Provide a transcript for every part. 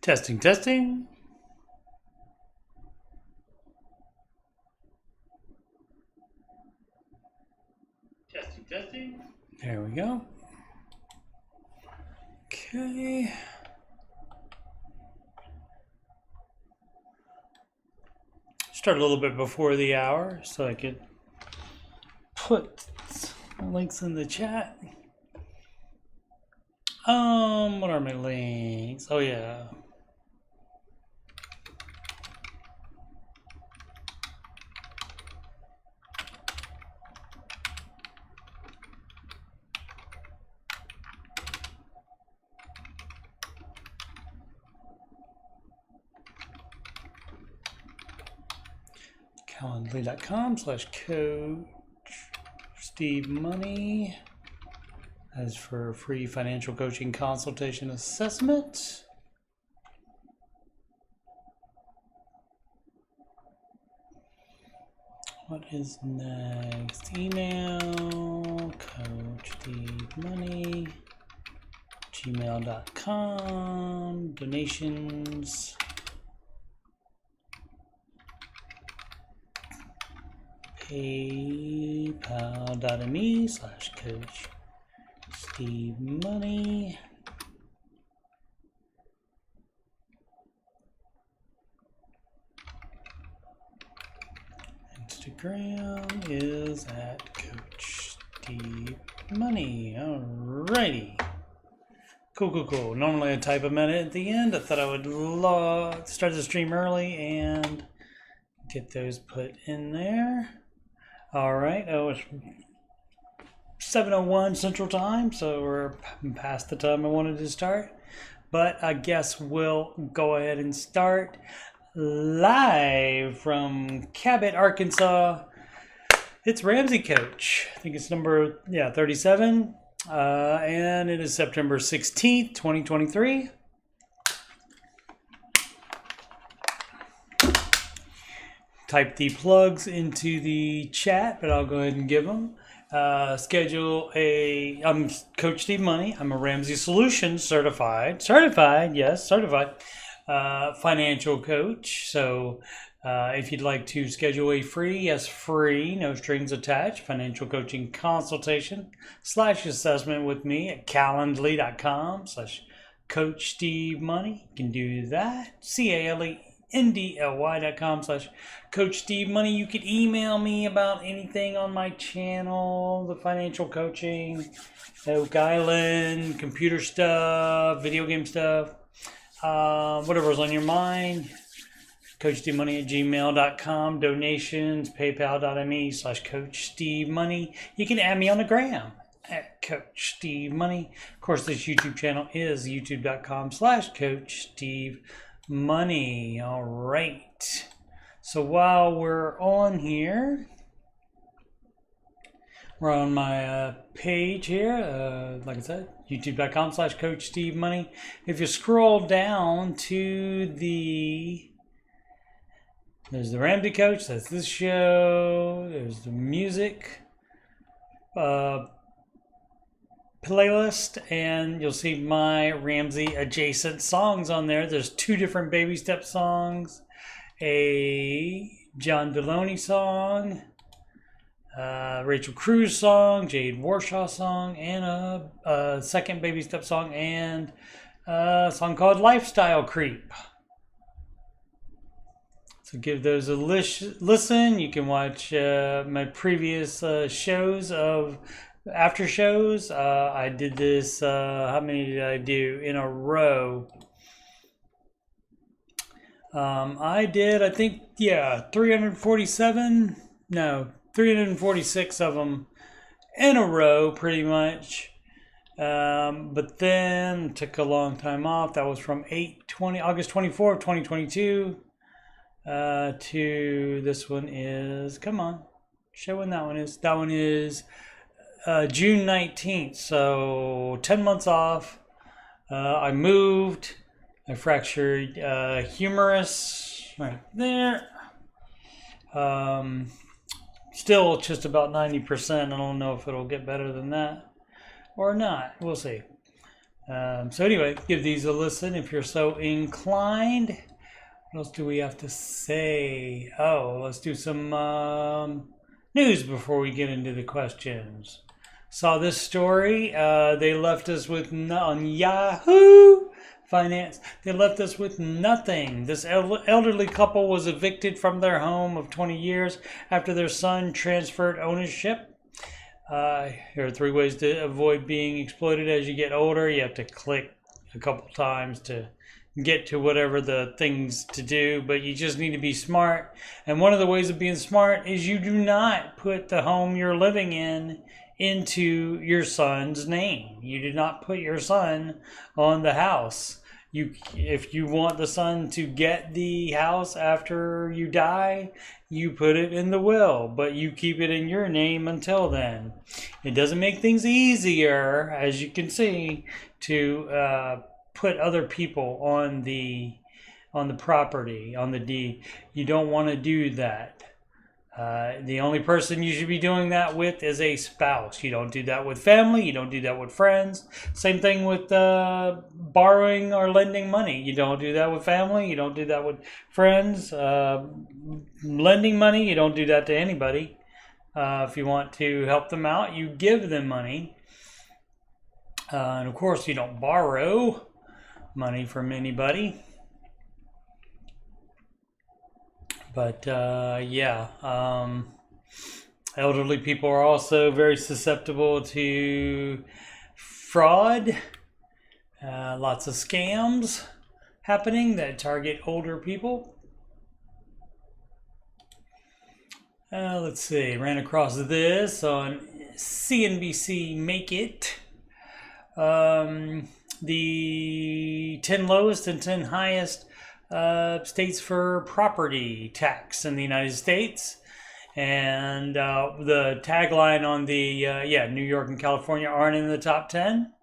Testing, testing. Testing, testing. There we go. Okay. Start a little bit before the hour so I could put links in the chat. What are my links? Oh yeah. Calendly.com/coach Steve Money. As for free financial coaching consultation assessment. What is next? Email coachstevemoney gmail.com. Donations. PayPal.me/coach Steve Money. Instagram is at Coach Steve Money. Alrighty. Cool. Normally I type a minute at the end. I thought I would start the stream early and get those put in there. Alright. Oh, it's 7:01 Central Time, so we're past the time I wanted to start. But I guess we'll go ahead and start live from Cabot, Arkansas. It's Ramsey Coach. I think it's number 37, and it is September 16th, 2023. Type the plugs into the chat, but I'll go ahead and give them. I'm Coach Steve Money. I'm a Ramsey Solutions certified financial coach. So if you'd like to schedule a free, no strings attached, financial coaching consultation / assessment with me at calendly.com/Coach Steve Money, you can do that. CALENDLY.com/Coach Steve Money. You can email me about anything on my channel, the financial coaching, Oak Island, computer stuff, video game stuff, whatever's on your mind. CoachSteveMoney@gmail.com. Donations, PayPal.me/Coach Steve Money. You can add me on the gram at Coach Steve Money. Of course, this YouTube channel is youtube.com/Coach Steve Money. All right. So while we're on here, we're on my page here. Like I said, youtube.com/Coach Steve Money. If you scroll down to there's the Ramsey Coach. That's this show. There's the music playlist, and you'll see my Ramsey adjacent songs on there. There's 2 different baby step songs, a John Deloney song, Rachel Cruz song, Jade Warshaw song, and a second baby step song, and a song called Lifestyle Creep. So give those a listen. You can watch my previous shows of after shows. I did this, how many did I do in a row? I did, I think, 346 of them in a row, pretty much. But then took a long time off. That was from August 24th, 2022 to this one is, come on, show when that one is. That one is June 19th, so 10 months off. I moved. I fractured humerus right there. Still just about 90%. I don't know if it'll get better than that or not. We'll see. So anyway, give these a listen if you're so inclined. What else do we have to say? Oh, let's do some news before we get into the questions. Saw this story. They left us with on Yahoo Finance. They left us with nothing. This elderly couple was evicted from their home of 20 years after their son transferred ownership. Here are 3 ways to avoid being exploited as you get older. You have to click a couple times to get to whatever the things to do, but you just need to be smart. And one of the ways of being smart is you do not put the home you're living in into your son's name. You do not put your son on the house. If you want the son to get the house after you die, you put it in the will, but you keep it in your name until then. It doesn't make things easier, as you can see, to put other people on the property, on the deed. You don't want to do that. The only person you should be doing that with is a spouse. You don't do that with family. You don't do that with friends. Same thing with borrowing or lending money. You don't do that with family. You don't do that with friends. Lending money, you don't do that to anybody. If you want to help them out, you give them money. And of course, you don't borrow money from anybody. But elderly people are also very susceptible to fraud. Lots of scams happening that target older people. Let's see, ran across this on CNBC Make It. The 10 lowest and 10 highest states for property tax in the United States, and the tagline on the New York and California aren't in the top 10,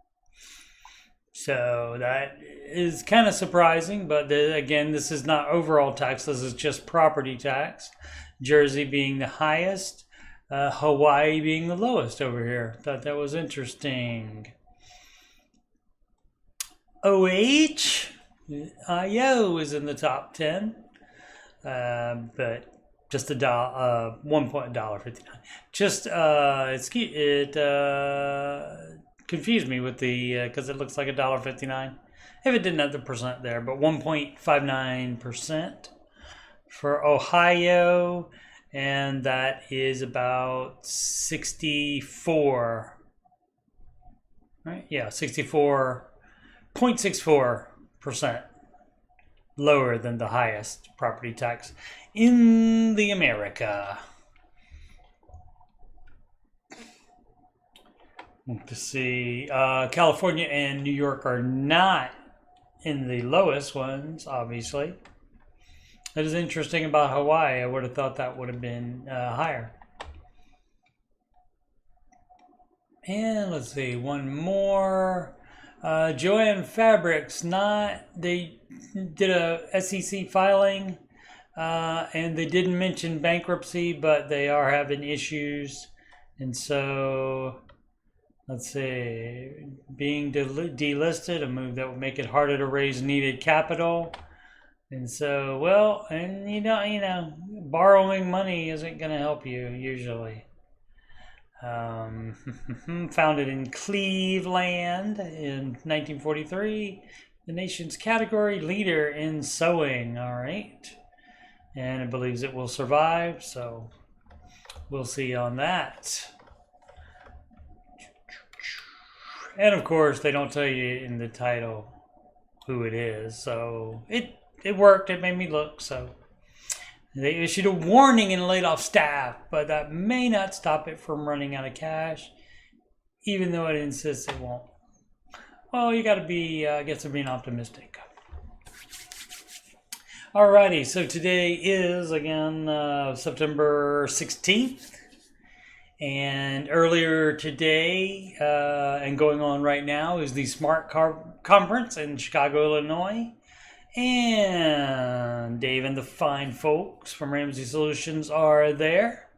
so that is kind of surprising. But again, this is not overall tax, this is just property tax. Jersey being the highest, Hawaii being the lowest over here. Thought that was interesting. IO is in the top 10, but just $1.59. Just it confused me with the because it looks like $1.59. If it didn't have the percent there, but 1.59% for Ohio, and that is about 64. Right? Yeah, 64.64%. Lower than the highest property tax in the America. To see, California and New York are not in the lowest ones, obviously. That is interesting about Hawaii. I would have thought that would have been higher. And let's see, one more. Joann Fabrics, they did a SEC filing, and they didn't mention bankruptcy, but they are having issues. And so, let's see, being delisted, a move that would make it harder to raise needed capital. And so, well, and you know, borrowing money isn't going to help you usually. Founded in Cleveland in 1943, the nation's category leader in sewing. All right, and it believes it will survive, so we'll see on that. And of course, they don't tell you in the title who it is, so it worked. It made me look. So they issued a warning and laid off staff, but that may not stop it from running out of cash, even though it insists it won't. Well, you got to be, I guess, being optimistic. Alrighty, so today is, again, September 16th. And earlier today, and going on right now, is the Smart Conference in Chicago, Illinois. And Dave and the fine folks from Ramsey Solutions are there.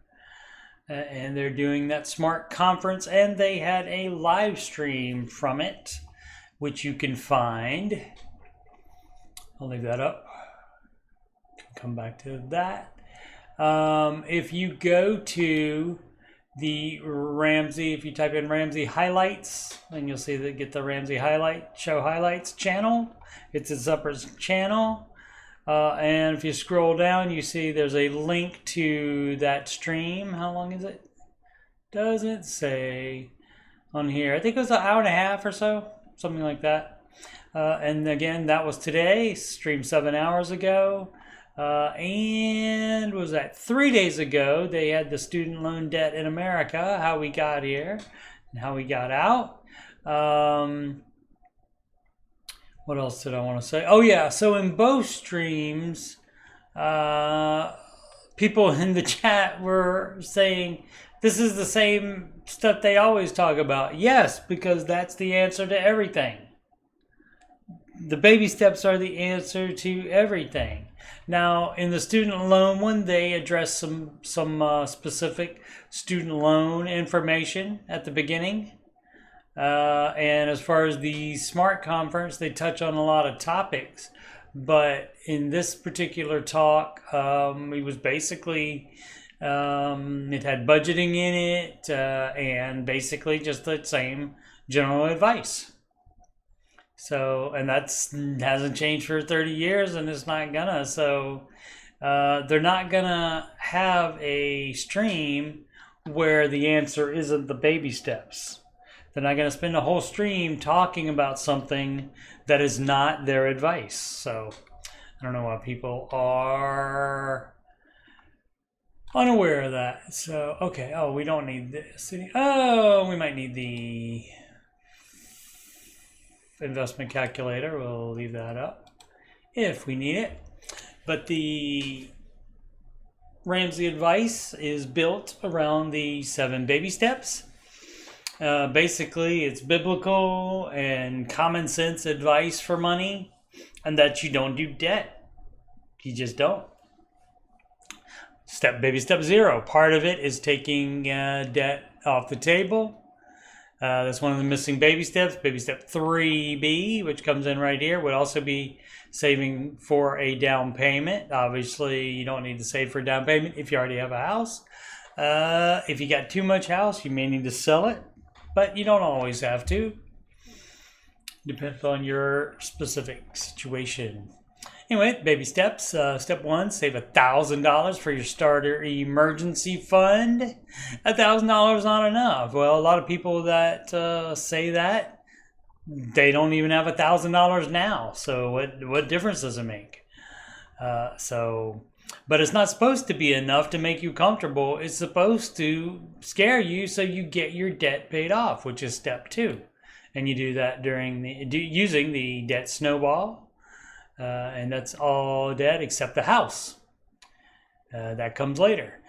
and they're doing that smart conference, and they had a live stream from it, which you can find. I'll leave that up. Come back to that. If you go to the Ramsey, if you type in Ramsey highlights, then you'll see that get the Ramsey show highlights channel. It's a separate channel. And if you scroll down, you see there's a link to that stream. How long is it? Doesn't say on here. I think it was an hour and a half or so, something like that. And again, that was today, streamed 7 hours ago. And was that 3 days ago, they had the student loan debt in America, how we got here and how we got out. What else did I want to say? Oh yeah, so in both streams, people in the chat were saying this is the same stuff they always talk about. Yes, because that's the answer to everything. The baby steps are the answer to everything. Now, in the student loan one, they address some specific student loan information at the beginning. And as far as the SMART conference, they touch on a lot of topics. But in this particular talk, it was basically, it had budgeting in it and basically just the same general advice. So, and that's hasn't changed for 30 years and it's not gonna. So, they're not gonna have a stream where the answer isn't the baby steps. They're not going to spend a whole stream talking about something that is not their advice. So I don't know why people are unaware of that. So, okay. Oh, we don't need this. Oh, we might need the investment calculator. We'll leave that up if we need it. But the Ramsey advice is built around the 7 baby steps. Basically, it's biblical and common sense advice for money, and that you don't do debt. You just don't. Baby step 0. Part of it is taking debt off the table. That's one of the missing baby steps. Baby step 3B, which comes in right here, would also be saving for a down payment. Obviously, you don't need to save for a down payment if you already have a house. If you got too much house, you may need to sell it. But you don't always have to. Depends on your specific situation. Anyway, baby steps. Step 1, save $1,000 for your starter emergency fund. $1,000 not enough. Well, a lot of people that say that, they don't even have $1,000 now. So what difference does it make? But it's not supposed to be enough to make you comfortable. It's supposed to scare you so you get your debt paid off, which is step 2. And you do that using the debt snowball. And that's all debt except the house. That comes later.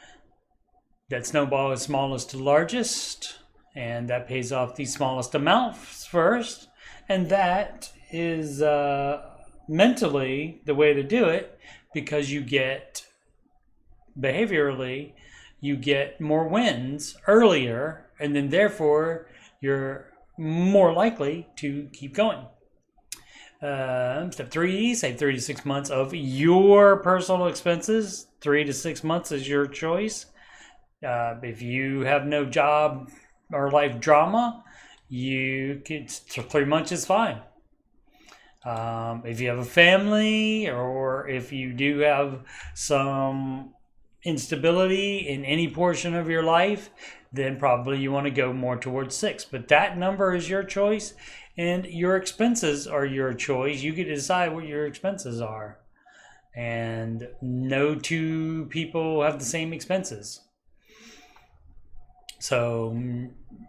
Debt snowball is smallest to largest. And that pays off the smallest amounts first. And that is mentally the way to do it. Because you get, behaviorally, you get more wins earlier, and then therefore you're more likely to keep going. Step 3, save 3 to 6 months of your personal expenses. 3 to 6 months is your choice. If you have no job or life drama, 3 months is fine. If you have a family or if you do have some instability in any portion of your life, then probably you want to go more towards 6. But that number is your choice and your expenses are your choice. You get to decide what your expenses are. And no 2 people have the same expenses. So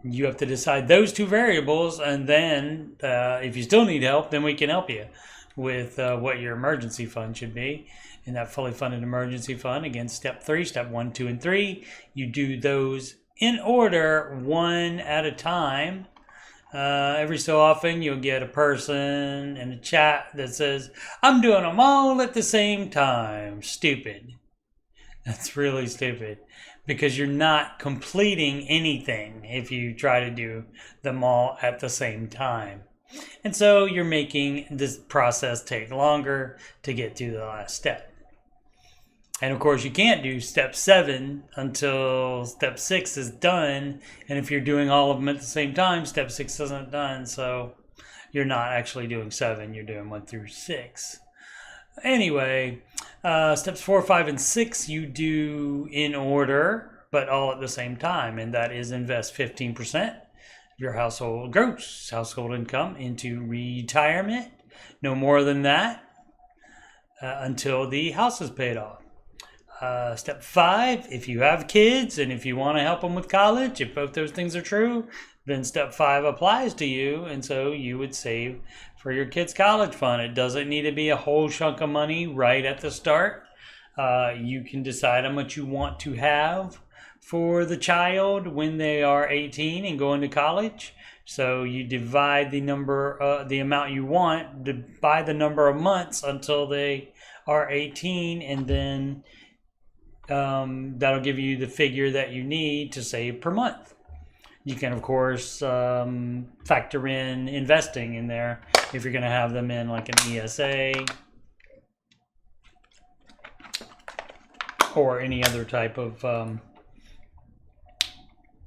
you have to decide those 2 variables, and then if you still need help, then we can help you with what your emergency fund should be. And that fully funded emergency fund, again, step 3, step 1, 2, and 3. You do those in order, one at a time. Every so often you'll get a person in the chat that says, I'm doing them all at the same time. Stupid. That's really stupid because you're not completing anything if you try to do them all at the same time. And so you're making this process take longer to get to the last step. And of course, you can't do step 7 until step 6 is done. And if you're doing all of them at the same time, step 6 isn't done. So you're not actually doing 7, you're doing 1 through 6. Anyway, steps 4, 5, and 6 you do in order, but all at the same time. And that is invest 15% of your gross household income into retirement. No more than that until the house is paid off. Step 5, if you have kids and if you want to help them with college, if both those things are true, then step 5 applies to you. And so you would save for your kids' college fund. It doesn't need to be a whole chunk of money right at the start. You can decide how much you want to have for the child when they are 18 and go into college. So you divide the amount you want by the number of months until they are 18, and then that'll give you the figure that you need to save per month. You can, of course, factor in investing in there if you're going to have them in like an ESA or any other type of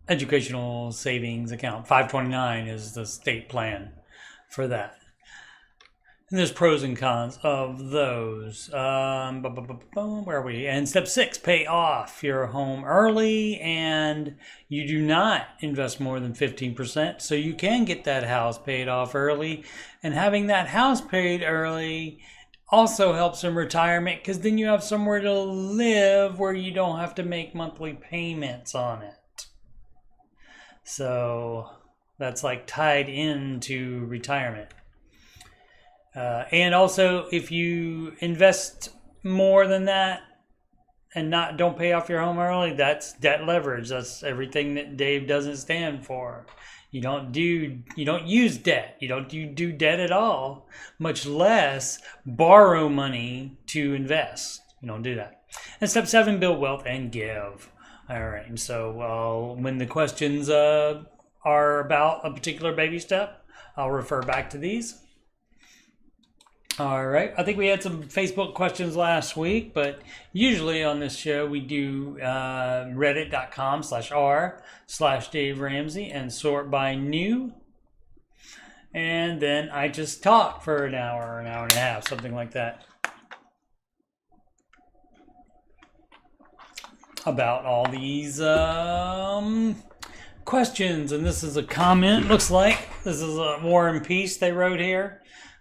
educational savings account. 529 is the state plan for that. And there's pros and cons of those. Where are we? And step 6, pay off your home early, and you do not invest more than 15%. So you can get that house paid off early. And having that house paid early also helps in retirement because then you have somewhere to live where you don't have to make monthly payments on it. So that's like tied into retirement. And also, if you invest more than that and don't pay off your home early, that's debt leverage. That's everything that Dave doesn't stand for. You don't use debt. You don't do debt at all, much less borrow money to invest. You don't do that. And step 7, build wealth and give. All right. And so when the questions are about a particular baby step, I'll refer back to these. All right. I think we had some Facebook questions last week, but usually on this show we do reddit.com/r/Dave Ramsey and sort by new. And then I just talk for an hour and a half, something like that, about all these questions. And this is a comment, looks like. This is a War and Peace they wrote here.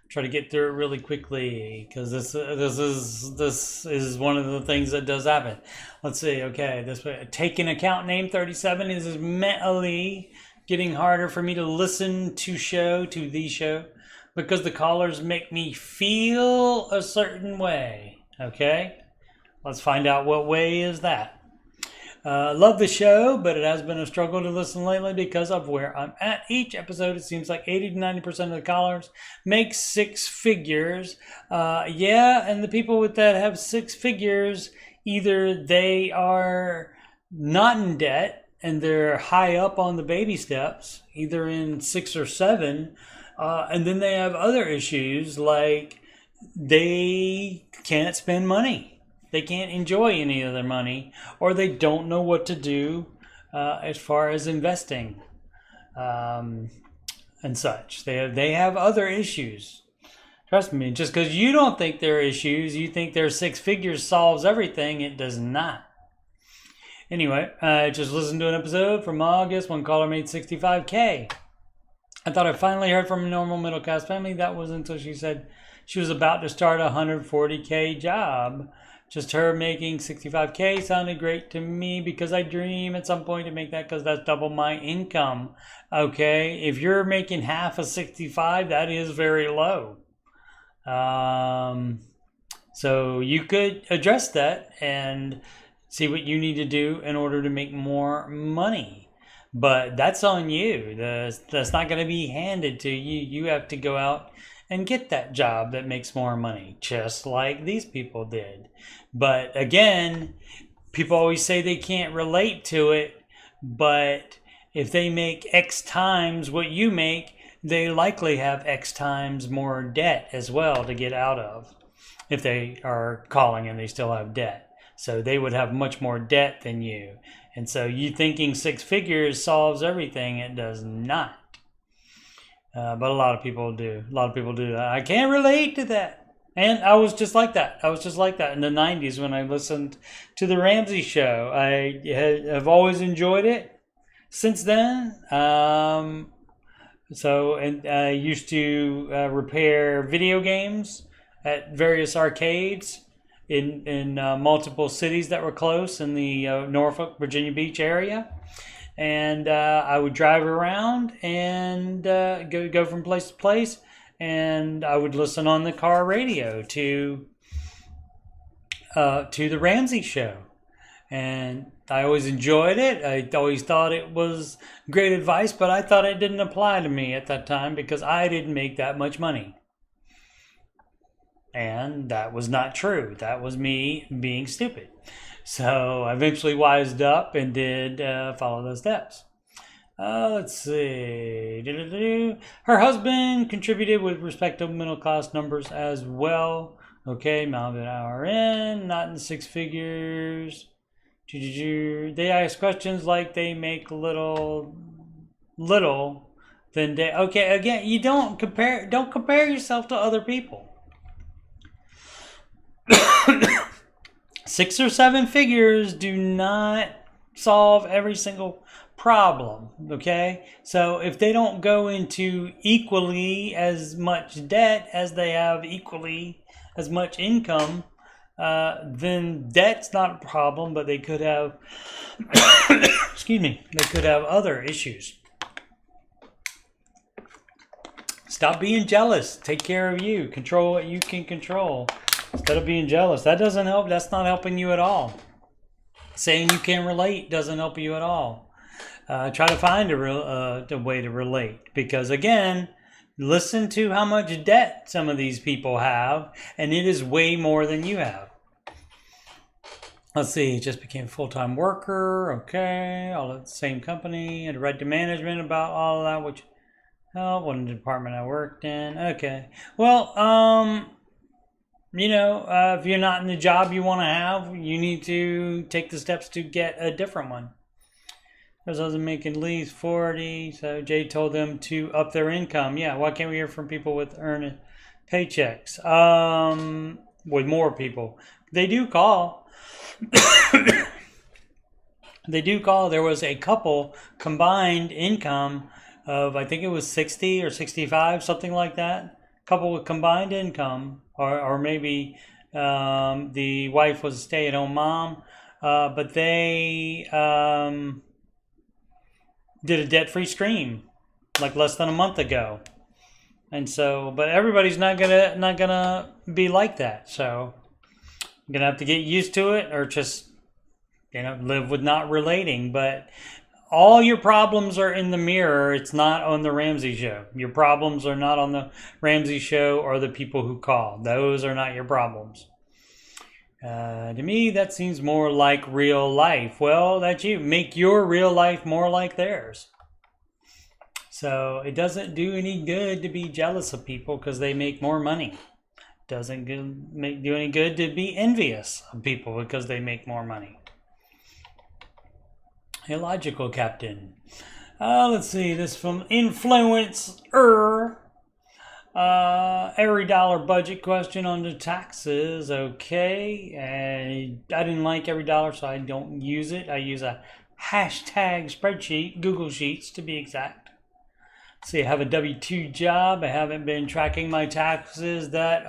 Try to get through it really quickly because this is one of the things that does happen. Let's see. Okay, this way. Taking account name 37 is mentally getting harder for me to listen to the show because the callers make me feel a certain way. Okay, let's find out what way is that. Love the show, but it has been a struggle to listen lately because of where I'm at. Each episode, it seems like 80 to 90% of the callers make 6 figures. Yeah, and the people with that have 6 figures, either they are not in debt and they're high up on the baby steps, either in 6 or 7, and then they have other issues like they can't spend money. They can't enjoy any of their money, or they don't know what to do as far as investing and such. They have other issues. Trust me, just because you don't think there are issues, you think their 6 figures solves everything, it does not. Anyway, I just listened to an episode from August. One caller made $65K. I thought I finally heard from a normal middle class family. That was until she said she was about to start a $140K job. Just her making $65K sounded great to me because I dream at some point to make that because that's double my income. Okay, if you're making half of 65, that is very low. So you could address that and see what you need to do in order to make more money. But that's on you. That's not going to be handed to you. You have to go out and get that job that makes more money, just like these people did. But again, people always say they can't relate to it, but if they make X times what you make, they likely have X times more debt as well to get out of if they are calling and they still have debt. So they would have much more debt than you. And so you thinking six figures solves everything, it does not. But a lot of people do. A lot of people do that. I can't relate to that. And I was just like that. I was just like that in the 90s when I listened to the Ramsey show. I have always enjoyed it since then. And I used to repair video games at various arcades in multiple cities that were close in the Norfolk, Virginia Beach area. And I would drive around and go from place to place. And I would listen on the car radio to the Ramsey show. And I always enjoyed it. I always thought it was great advice, but I thought it didn't apply to me at that time because I didn't make that much money. And that was not true. That was me being stupid. So I eventually wised up and did follow those steps. Let's see. Her husband contributed with respect to middle class numbers as well. Okay, amount of an hour in, not in six figures. They ask questions like they make little than they. Okay, again, you don't compare yourself to other people. 6 or 7 figures do not solve every single problem, okay? So if they don't go into equally as much debt as they have equally as much income, then debt's not a problem, but they could have, excuse me, they could have other issues. Stop being jealous. Take care of you. Control what you can control. Instead of being jealous. That doesn't help. That's not helping you at all. Saying you can't relate doesn't help you at all. Try to find a way to relate. Because again, listen to how much debt some of these people have. And it is way more than you have. Let's see. Just became a full-time worker. Okay. All at the same company. Had to write to management about all of that. Which, wasn't the department I worked in. Okay. Well, if you're not in the job you want to have, you need to take the steps to get a different one. Those others making at least 40, so Jay told them to up their income. Yeah, why can't we hear from people with earning paychecks? With more people. They do call. They do call. There was a couple combined income of, I think it was 60 or 65, something like that. Couple with combined income, or maybe the wife was a stay-at-home mom, but they did a debt-free stream like less than a month ago, and so, but everybody's not gonna be like that. So you're gonna have to get used to it, or just live with not relating. But all your problems are in the mirror. It's not on the Ramsey show. Your problems are not on the Ramsey show or the people who call. Those are not your problems. To me, that seems more like real life. Well, that's you. Make your real life more like theirs. So it doesn't do any good to be jealous of people because they make more money. It doesn't do any good to be envious of people because they make more money. Illogical Captain. Let's see. This from Influencer. Every dollar budget question on the taxes. Okay. I didn't like every dollar, so I don't use it. I use a hashtag spreadsheet, Google Sheets to be exact. Let's see. I have a W-2 job. I haven't been tracking my taxes that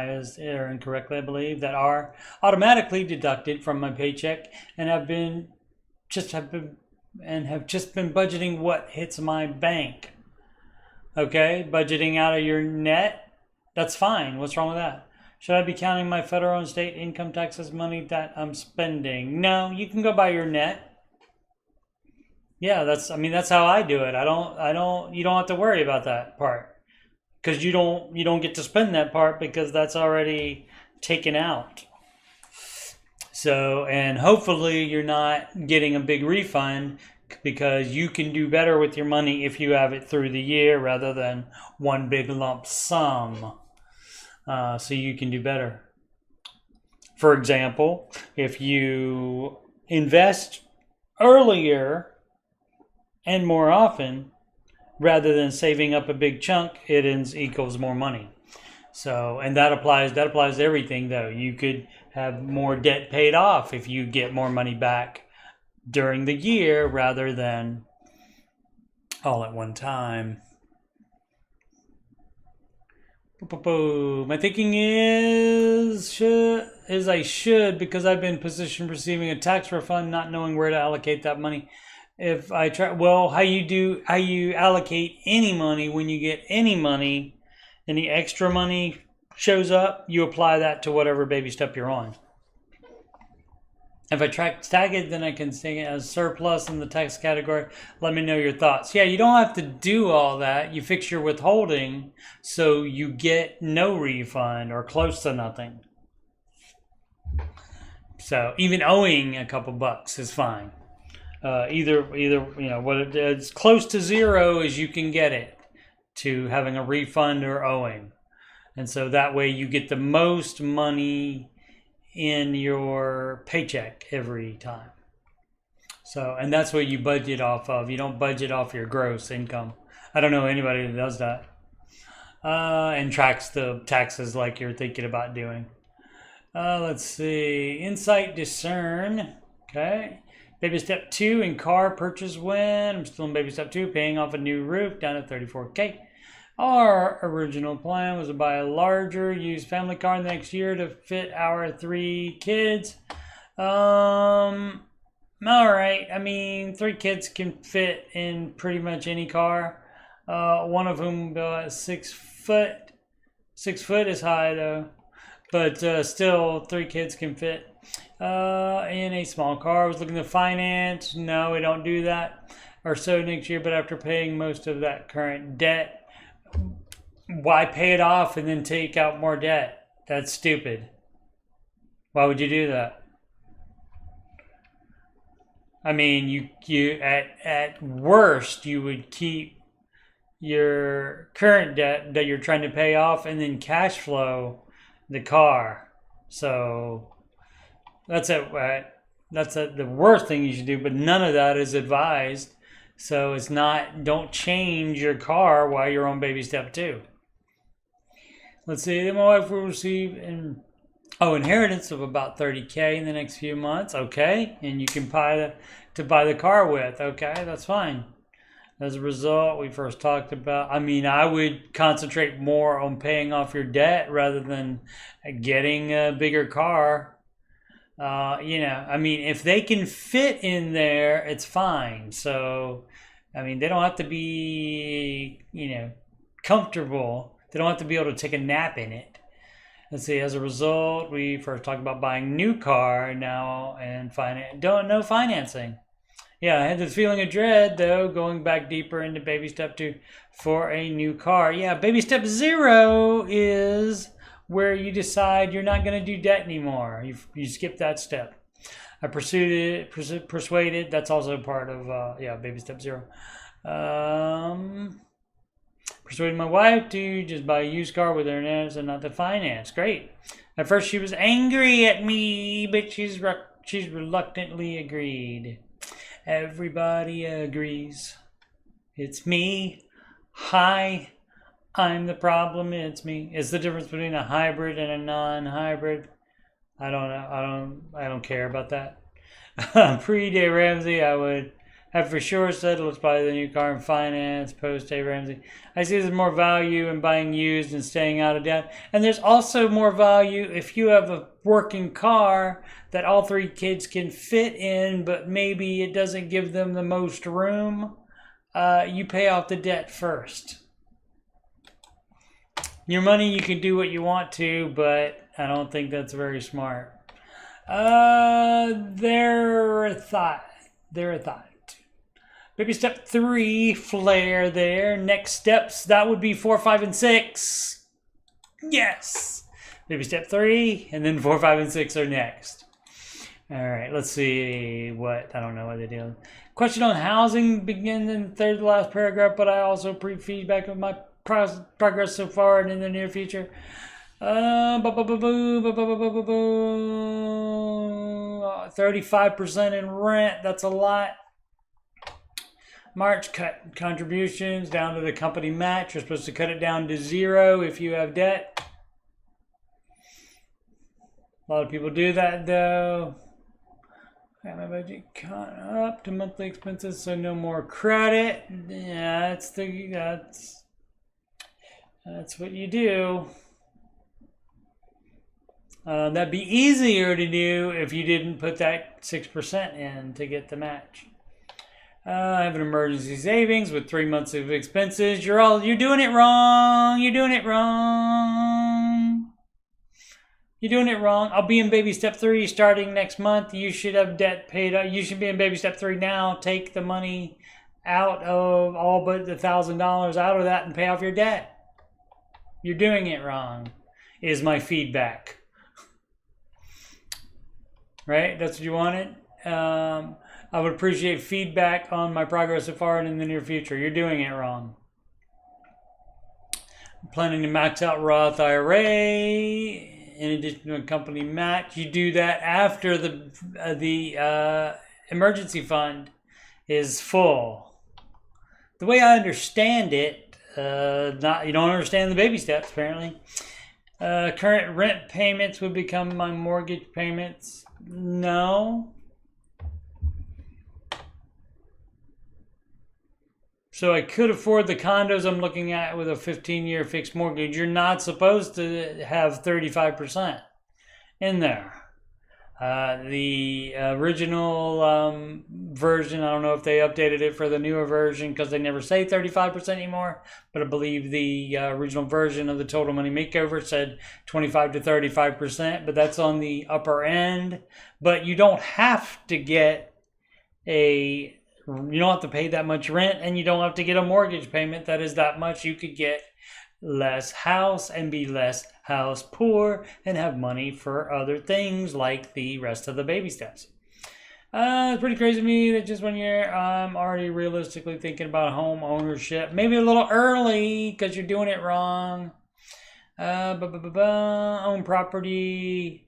is incorrectly, I believe, that are automatically deducted from my paycheck, and have just been budgeting what hits my bank. Okay, budgeting out of your net, that's fine. What's wrong with that? Should I be counting my federal and state income taxes money that I'm spending? No, you can go by your net. Yeah, that's how I do it. You don't have to worry about that part. Because you don't get to spend that part because that's already taken out. So, and hopefully you're not getting a big refund, because you can do better with your money if you have it through the year rather than one big lump sum. So you can do better. For example, if you invest earlier and more often, rather than saving up a big chunk, it equals more money. So, and that applies to everything though. You could have more debt paid off if you get more money back during the year rather than all at one time. My thinking is I should, because I've been positioned receiving a tax refund, not knowing where to allocate that money. If I try, well, how you allocate any money when you get any money, any extra money shows up, you apply that to whatever baby step you're on. If I tag it, then I can sing it as surplus in the tax category. Let me know your thoughts. Yeah, you don't have to do all that. You fix your withholding so you get no refund or close to nothing. So even owing a couple bucks is fine. Either what it's close to zero as you can get it to having a refund or owing, and so that way you get the most money in your paycheck every time. So, and that's what you budget off of. You don't budget off your gross income. I don't know anybody that does that and tracks the taxes like you're thinking about doing. Let's see. Insight, discern. Okay. Baby step 2 in car purchase win. I'm still in baby step 2, paying off a new roof down at $34K. Our original plan was to buy a larger used family car next year to fit our 3 kids. All right. I mean, 3 kids can fit in pretty much any car. One of whom 6 foot. 6 foot is high though, but still 3 kids can fit in a small car. I was looking to finance. No, we don't do that. Or so next year, but after paying most of that current debt, why pay it off and then take out more debt? That's stupid. Why would you do that? I mean, you at worst you would keep your current debt that you're trying to pay off and then cash flow the car. So that's the worst thing you should do, but none of that is advised. So it's not, don't change your car while you're on baby step 2. Let's see, my wife will receive inheritance of about $30K in the next few months. Okay, and you can buy the car with. Okay, that's fine. As a result, we first talked about, I would concentrate more on paying off your debt rather than getting a bigger car. If they can fit in there, it's fine. So, they don't have to be, comfortable. They don't have to be able to take a nap in it. Let's see, as a result, we first talked about buying a new car now and no financing. Yeah, I had this feeling of dread, though, going back deeper into baby step 2 for a new car. Yeah, baby step 0 is where you decide you're not going to do debt anymore. You skip that step. I persuaded. That's also part of, baby step 0. Persuaded my wife to just buy a used car with her earnings and not to finance. Great. At first she was angry at me, but she's reluctantly agreed. Everybody agrees. It's me. Hi. I'm the problem, it's me. It's the difference between a hybrid and a non-hybrid. I don't know. I don't care about that. Pre-day Ramsey, I would have for sure said, let's buy the new car and finance. Post-day Ramsey, I see there's more value in buying used and staying out of debt. And there's also more value if you have a working car that all 3 kids can fit in, but maybe it doesn't give them the most room. You pay off the debt first. Your money, you can do what you want to, but I don't think that's very smart. They're a thought. Baby step 3, flare there. Next steps, that would be 4, 5, and 6. Yes. Baby step 3, and then 4, 5, and 6 are next. All right, let's see what, I don't know what they do. Question on housing begins in the third to last paragraph, but I also appreciate feedback of my progress so far and in the near future. 35% in rent, that's a lot. March, cut contributions down to the company match. You're supposed to cut it down to 0 if you have debt. A lot of people do that though. I got my budget caught up to monthly expenses, so no more credit. Yeah, that's what you do. That'd be easier to do if you didn't put that 6% in to get the match. I have an emergency savings with 3 months of expenses. You're doing it wrong. You're doing it wrong. You're doing it wrong. I'll be in baby step 3 starting next month. You should have debt paid up. You should be in baby step 3 now. Take the money out of all but the $1,000 out of that and pay off your debt. You're doing it wrong, is my feedback. Right? That's what you wanted? I would appreciate feedback on my progress so far and in the near future. You're doing it wrong. I'm planning to max out Roth IRA in addition to a company match. You do that after the emergency fund is full. The way I understand it, you don't understand the baby steps apparently. Current rent payments would become my mortgage payments. No. So I could afford the condos I'm looking at with a 15-year fixed mortgage. You're not supposed to have 35% in there. The original version, I don't know if they updated it for the newer version because they never say 35% anymore, but I believe the original version of the Total Money Makeover said 25 to 35%, but that's on the upper end. But you don't have to get you don't have to pay that much rent, and you don't have to get a mortgage payment that is that much. You could get less house and be less house poor and have money for other things like the rest of the baby steps. It's pretty crazy to me that just 1 year I'm already realistically thinking about home ownership. Maybe a little early because you're doing it wrong. Own property.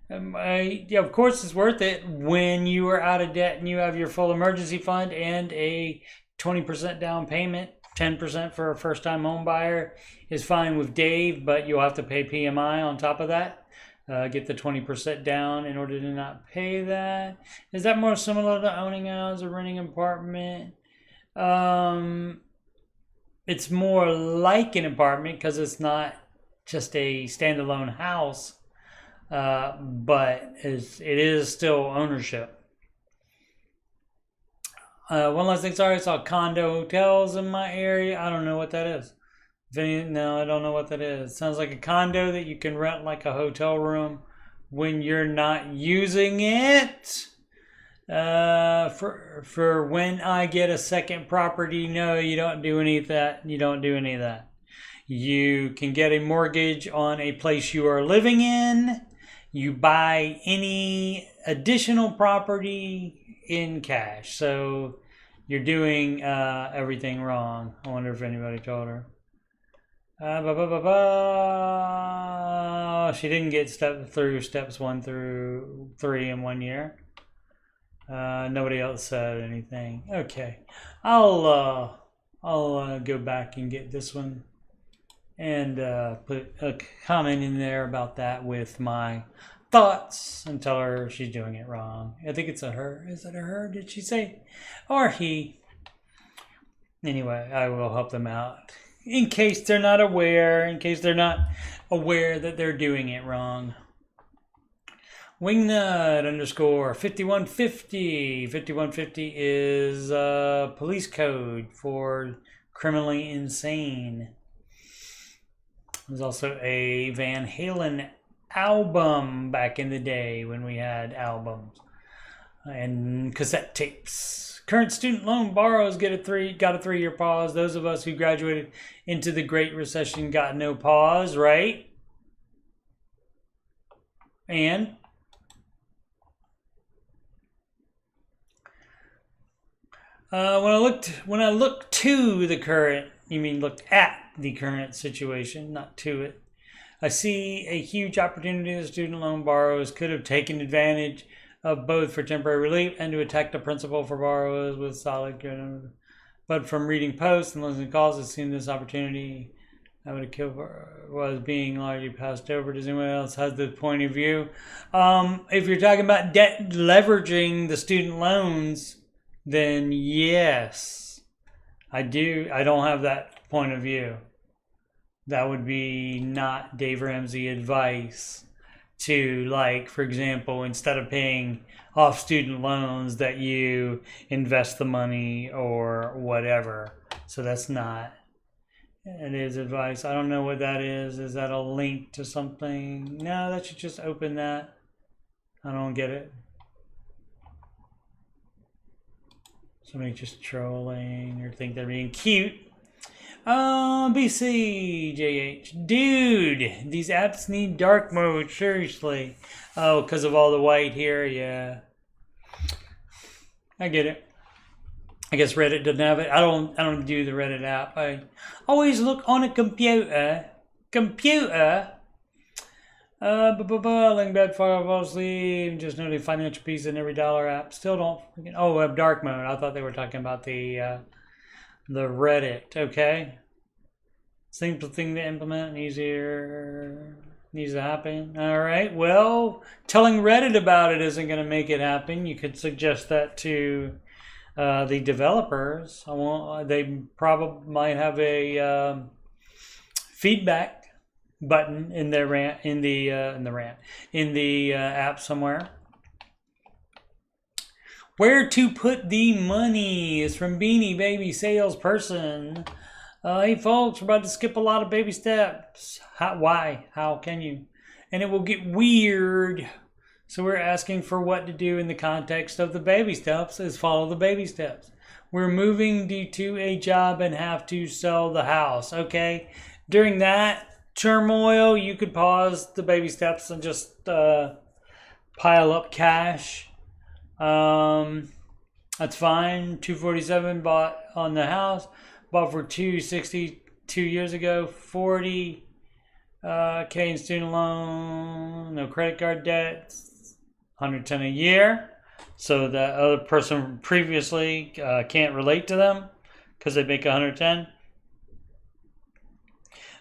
Yeah, of course it's worth it when you are out of debt and you have your full emergency fund and a 20% down payment. 10% for a first-time home buyer is fine with Dave, but you'll have to pay PMI on top of that. Get the 20% down in order to not pay that. Is that more similar to owning a house or renting an apartment? It's more like an apartment because it's not just a standalone house. But it is still ownership. One last thing, sorry, I saw condo hotels in my area. I don't know what that is. No, I don't know what that is. Sounds like a condo that you can rent like a hotel room when you're not using it. For when I get a second property, no, you don't do any of that. You don't do any of that. You can get a mortgage on a place you are living in. You buy any additional property in cash. So you're doing everything wrong. I wonder if anybody told her. She didn't get steps 1 through 3 in 1 year. Nobody else said anything. Okay, I'll go back and get this one and put a comment in there about that with my thoughts and tell her she's doing it wrong. I think it's a her. Is it a her? Did she say? Or he? Anyway, I will help them out in case they're not aware. In case they're not aware that they're doing it wrong. Wingnut _ 5150. 5150 is police code for criminally insane. There's also a Van Halen album back in the day when we had albums and cassette tapes. Current student loan borrows got a 3-year pause. Those of us who graduated into the Great Recession got no pause, right? And When I looked to the current, you mean looked at the current situation, not to it. I see a huge opportunity that student loan borrowers could have taken advantage of both for temporary relief and to attack the principal for borrowers with solid good. But from reading posts and listening to calls, it seemed this opportunity I would have killed was being largely passed over. Does anyone else have the point of view? If you're talking about debt leveraging the student loans, then yes, I do. I don't have that point of view. That would be not Dave Ramsey advice to, like, for example, instead of paying off student loans, that you invest the money or whatever. So that's not. It is advice. I don't know what that is. Is that a link to something? No, that should just open that. I don't get it. Somebody just trolling or think they're being cute. BCJH. Dude, these apps need dark mode, seriously. Oh, because of all the white here, yeah. I get it. I guess Reddit doesn't have it. I don't do the Reddit app. I always look on a computer. Laying bed, fall asleep. Just noted financial piece in every dollar app. Still don't. Oh, dark mode. I thought they were talking about the Reddit. Okay. Simple thing to implement and easier. Needs to happen. All right. Well, telling Reddit about it isn't going to make it happen. You could suggest that to the developers. They probably might have a feedback button in their app somewhere. Where to put the money is from Beanie Baby Salesperson. Hey folks, we're about to skip a lot of baby steps. Why? How can you? And it will get weird. So we're asking for what to do in the context of the baby steps is follow the baby steps. We're moving due to a job and have to sell the house. Okay. During that turmoil, you could pause the baby steps and just pile up cash. That's fine. 247 bought on the house. Bought for 260 2 years ago. 40 K in student loan. No credit card debt. 110 a year. So the other person previously can't relate to them because they make 110.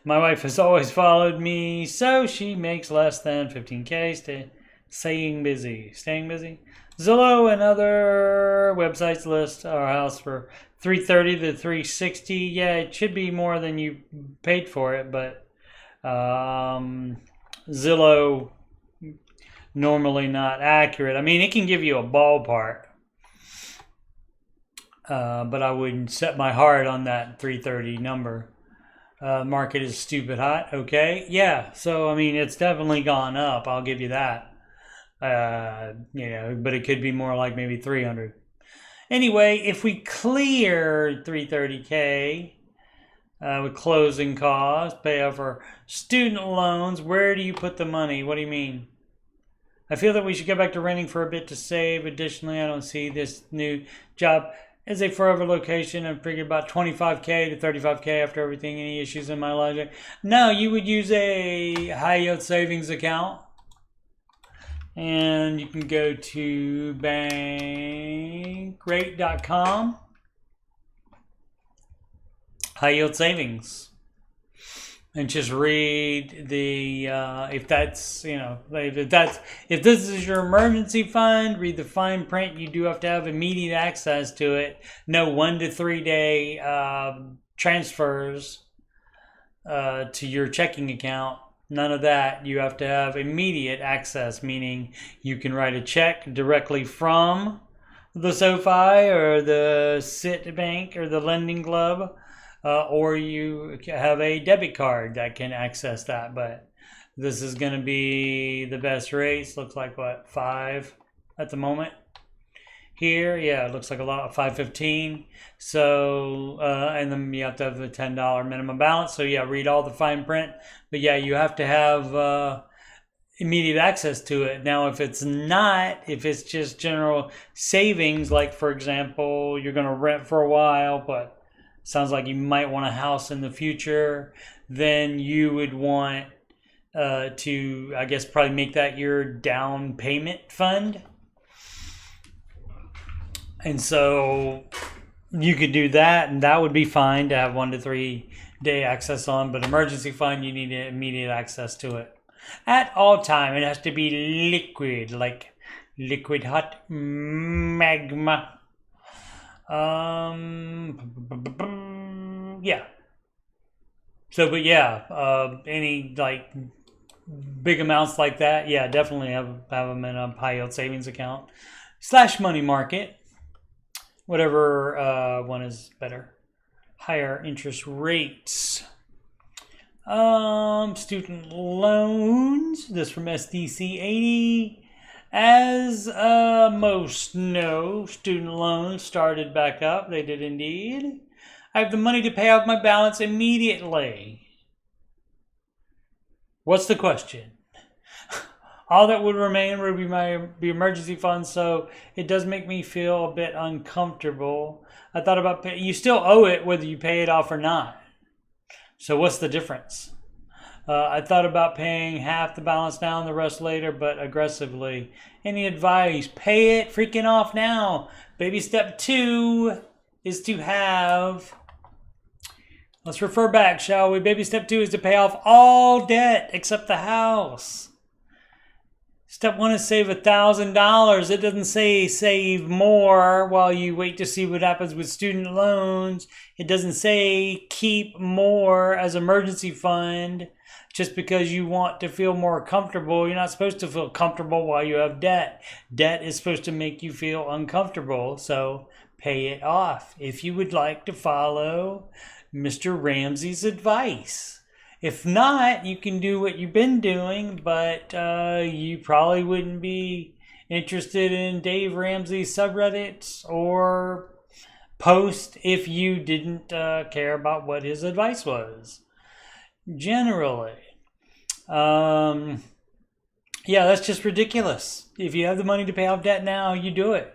My wife has always followed me, so she makes less than 15K. Staying busy. Zillow and other websites list our house for $330 to $360. Yeah, it should be more than you paid for it, but Zillow normally not accurate. I mean, it can give you a ballpark, but I wouldn't set my heart on that 330 number. Market is stupid hot. Okay, yeah. So I mean, it's definitely gone up. I'll give you that. But it could be more like maybe 300. Anyway, if we clear 330K with closing costs, pay off our student loans, where do you put the money? What do you mean? I feel that we should go back to renting for a bit to save. Additionally, I don't see this new job as a forever location. I'm figuring about 25K to 35K after everything. Any issues in my logic? No, you would use a high yield savings account. And you can go to bankrate.com. High yield savings. And just read the if this is your emergency fund, read the fine print. You do have to have immediate access to it. No 1 to 3 day transfers to your checking account. None of that. You have to have immediate access, meaning you can write a check directly from the SoFi or the Citibank or the Lending Club, or you have a debit card that can access that. But this is going to be the best rates. Looks like what, 5 at the moment here. Yeah, it looks like a lot, 515. So and then you have to have a $10 minimum balance. So yeah, read all the fine print. But yeah, you have to have immediate access to it. Now, if it's not, if it's just general savings, like for example, you're going to rent for a while, but sounds like you might want a house in the future, then you would want to, I guess, probably make that your down payment fund. And so you could do that, and that would be fine to have 1 to 3 day access on. But emergency fund, you need immediate access to it at all time. It has to be liquid, like liquid hot magma. Yeah. So, but yeah, any like big amounts like that, yeah, definitely have them in a high yield savings account / money market, whatever one is better. Higher interest rates. Student loans. This from SDC 80. As most know, student loans started back up. They did indeed. I have the money to pay off my balance immediately. What's the question? All that would remain would be my emergency fund, so it does make me feel a bit uncomfortable. I thought about you still owe it whether you pay it off or not. So what's the difference? I thought about paying half the balance now and the rest later, but aggressively. Any advice? Pay it freaking off now. Baby step 2 is to have... Let's refer back, shall we? Baby step 2 is to pay off all debt except the house. Step 1 is save $1,000. It doesn't say save more while you wait to see what happens with student loans. It doesn't say keep more as emergency fund just because you want to feel more comfortable. You're not supposed to feel comfortable while you have debt. Debt is supposed to make you feel uncomfortable, so pay it off if you would like to follow Mr. Ramsey's advice. If not, you can do what you've been doing, but you probably wouldn't be interested in Dave Ramsey's subreddits or post if you didn't care about what his advice was. Generally. Yeah, that's just ridiculous. If you have the money to pay off debt now, you do it.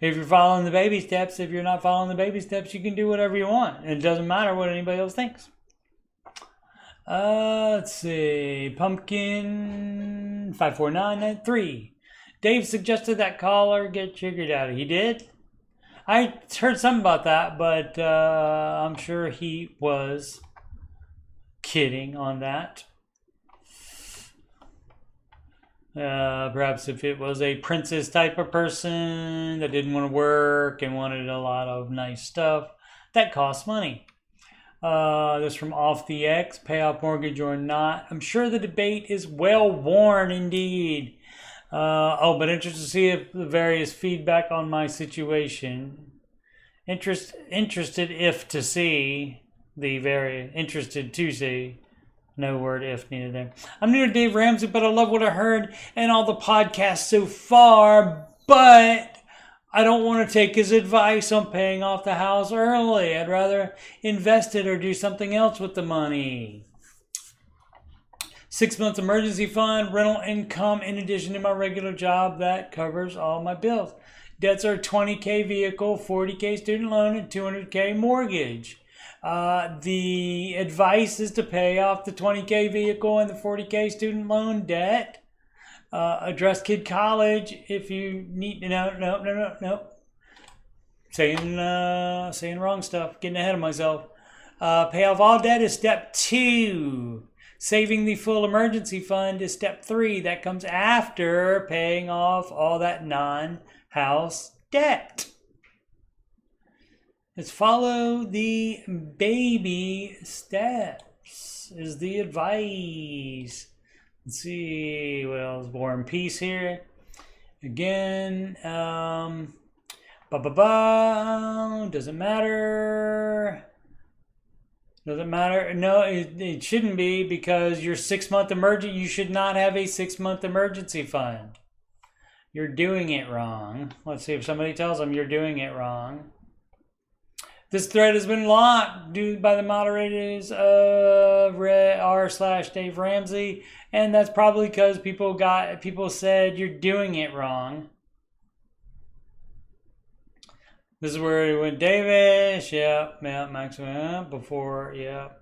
If you're following the baby steps, if you're not following the baby steps, you can do whatever you want. It doesn't matter what anybody else thinks. Let's see. Pumpkin 54993. Dave suggested that caller get sugar daddy. He did? I heard something about that, but I'm sure he was kidding on that. Perhaps if it was a princess type of person that didn't want to work and wanted a lot of nice stuff, that costs money. This from Off the X, pay off mortgage or not. I'm sure the debate is well worn indeed. But interested to see if the various feedback on my situation. Interested if to see the very interested to see. No word if needed there. I'm new to Dave Ramsey, but I love what I heard and all the podcasts so far, but I don't want to take his advice on paying off the house early. I'd rather invest it or do something else with the money. 6 months emergency fund, rental income in addition to my regular job that covers all my bills. Debts are $20K vehicle, $40K student loan, and $200K mortgage. The advice is to pay off the $20K vehicle and the $40K student loan debt. Address kid college if you need. No. Saying wrong stuff. Getting ahead of myself. Pay off all debt is step 2. Saving the full emergency fund is step 3. That comes after paying off all that non-house debt. Let's follow the baby steps is the advice. Let's see what else. War and Peace here. Again, doesn't matter. Doesn't matter. No, it shouldn't be because your 6 month emergency. You should not have a 6 month emergency fund. You're doing it wrong. Let's see if somebody tells them you're doing it wrong. This thread has been locked due by the moderators of r/Dave Ramsey, and that's probably because people said you're doing it wrong. This is where it went. Davis, yep, maximum before, yep.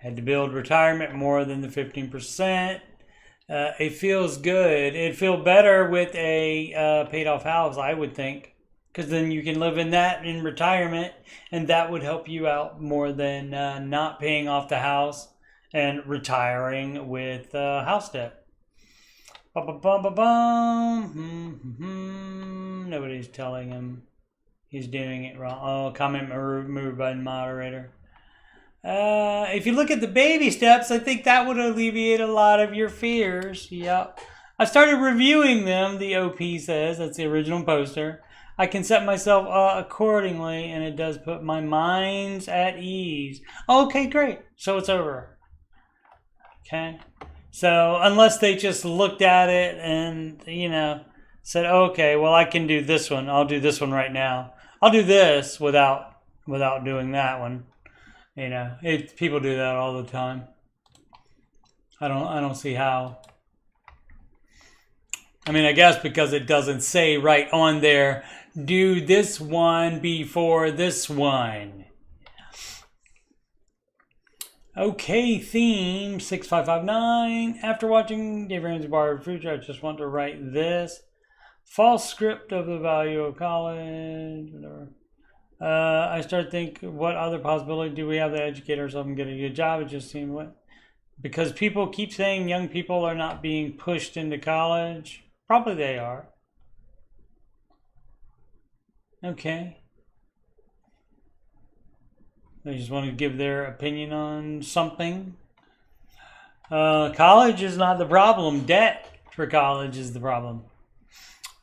Had to build retirement more than the 15%. It feels good. It'd feel better with a paid off house, I would think, because then you can live in that in retirement, and that would help you out more than not paying off the house and retiring with house debt. Nobody's telling him he's doing it wrong. Oh, comment removed by the moderator. If you look at the baby steps, I think that would alleviate a lot of your fears. Yep. I started reviewing them, the OP says. That's the original poster. I can set myself accordingly, and it does put my minds at ease. Okay, great. So it's over. Okay. So unless they just looked at it and, said, okay, well, I can do this one. I'll do this one right now. I'll do this without doing that one. People do that all the time. I don't see how. I mean, I guess because it doesn't say right on there, do this one before this one. Okay, theme 6559. After watching Dave Ramsey Bar Future, I just want to write this. False script of the value of college. Whatever. I start thinking, what other possibility do we have to educate ourselves and get a good job? It just seemed because people keep saying young people are not being pushed into college. Probably they are. Okay. They just want to give their opinion on something. College is not the problem. Debt for college is the problem.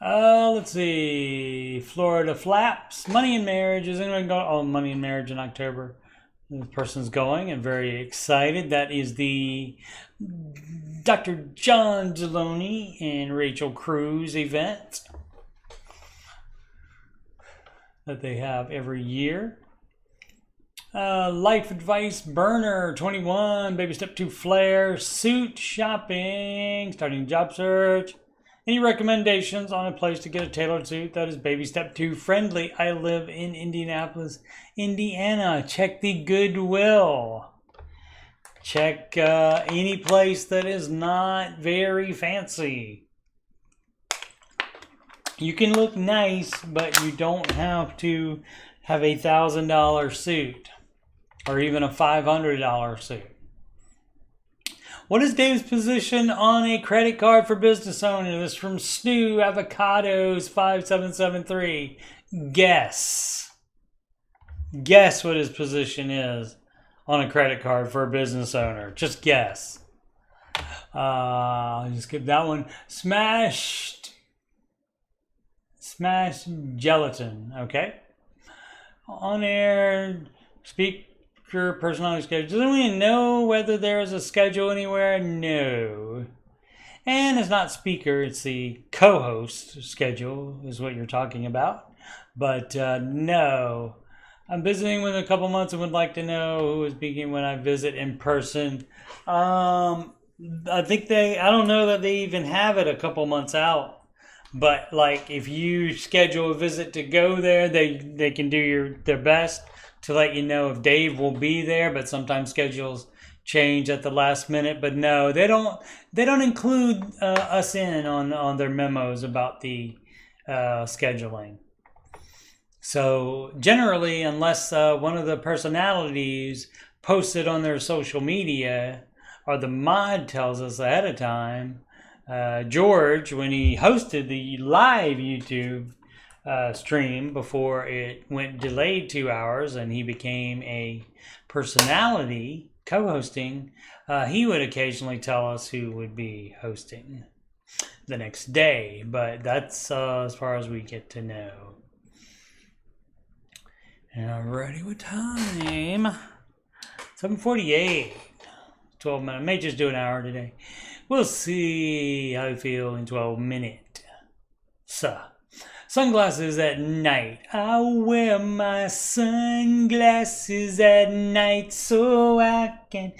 Let's see. Florida flaps. Money and marriage. Is anyone going? Oh, money and marriage in October. The person's going and very excited. That is the Dr. John Deloney and Rachel Cruz event that they have every year. Life advice burner 21, baby step 2 flare, suit shopping, starting job search. Any recommendations on a place to get a tailored suit that is baby step 2 friendly? I live in Indianapolis, Indiana. Check the Goodwill. Check any place that is not very fancy. You can look nice, but you don't have to have a $1,000 suit. Or even a $500 suit. What is Dave's position on a credit card for business owners? This is from Stu Avocados 5773. Guess what his position is on a credit card for a business owner. Just guess. I'll just skip that one. Smashed gelatin. Okay. On air. Speak. Your personality schedule. Does anyone know whether there is a schedule anywhere? No. And it's not speaker, it's the co-host schedule is what you're talking about. But no. I'm visiting within a couple months and would like to know who is speaking when I visit in person. I don't know that they even have it a couple months out. But like if you schedule a visit to go there, they can do their best to let you know if Dave will be there, but sometimes schedules change at the last minute. But no, they don't include us in on their memos about the scheduling. So generally, unless one of the personalities posts it on their social media or the mod tells us ahead of time, George, when he hosted the live YouTube stream before it went delayed 2 hours and he became a personality co-hosting, he would occasionally tell us who would be hosting the next day, but that's as far as we get to know. And I'm ready with time. 7:48. 12 minutes. I may just do an hour today. We'll see how I feel in 12 minutes. Sunglasses at night. I wear my sunglasses at night so I can.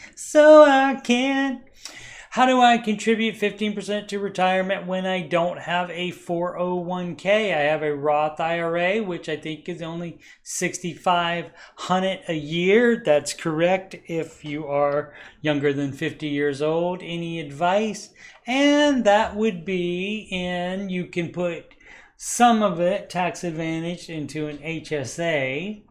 How do I contribute 15% to retirement when I don't have a 401k? I have a Roth IRA, which I think is only $6,500 a year. That's correct if you are younger than 50 years old. Any advice? And that would be you can put some of it tax advantaged into an HSA.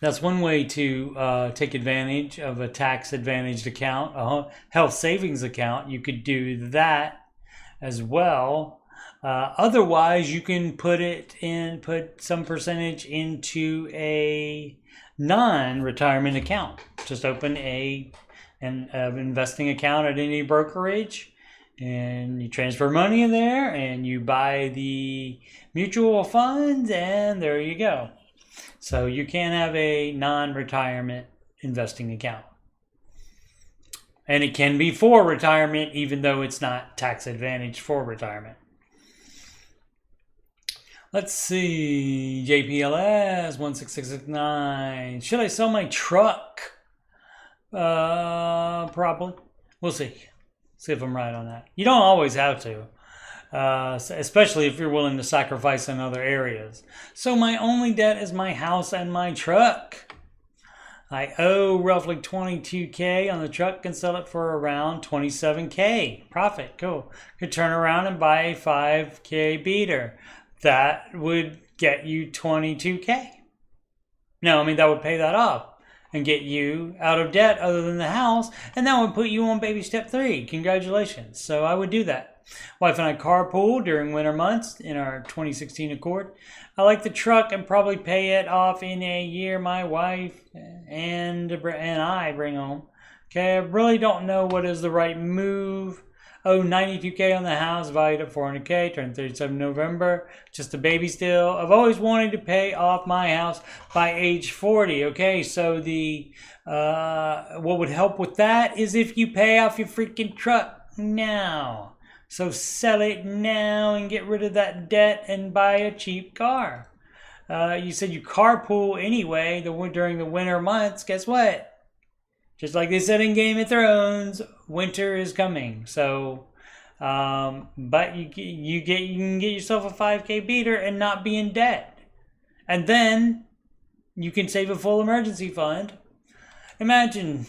That's one way to take advantage of a tax advantaged account, a health savings account. You could do that as well. Otherwise, you can put some percentage into a non-retirement account. Just open an investing account at any brokerage, and you transfer money in there, and you buy the mutual funds, and there you go. So you can have a non-retirement investing account. And it can be for retirement, even though it's not tax advantaged for retirement. Let's see. JPLS 16669. Should I sell my truck? Probably. We'll see. See if I'm right on that. You don't always have to. Especially if you're willing to sacrifice in other areas. So my only debt is my house and my truck. I owe roughly $22K on the truck, can sell it for around $27K. Profit, cool. Could turn around and buy a 5K beater. That would get you $22K. No, I mean that would pay that off and get you out of debt other than the house, and that would put you on baby step 3. Congratulations. So I would do that. Wife and I carpool during winter months in our 2016 Accord. I like the truck and probably pay it off in a year my wife and I bring home. Okay, I really don't know what is the right move. Oh, $92K on the house, valued at $400K, turned 37 November. Just a baby still. I've always wanted to pay off my house by age 40. Okay, so what would help with that is if you pay off your freaking truck now. So sell it now and get rid of that debt and buy a cheap car. You said you carpool anyway during the winter months. Guess what? Just like they said in Game of Thrones, winter is coming. So, but you can get yourself a 5K beater and not be in debt. And then you can save a full emergency fund. Imagine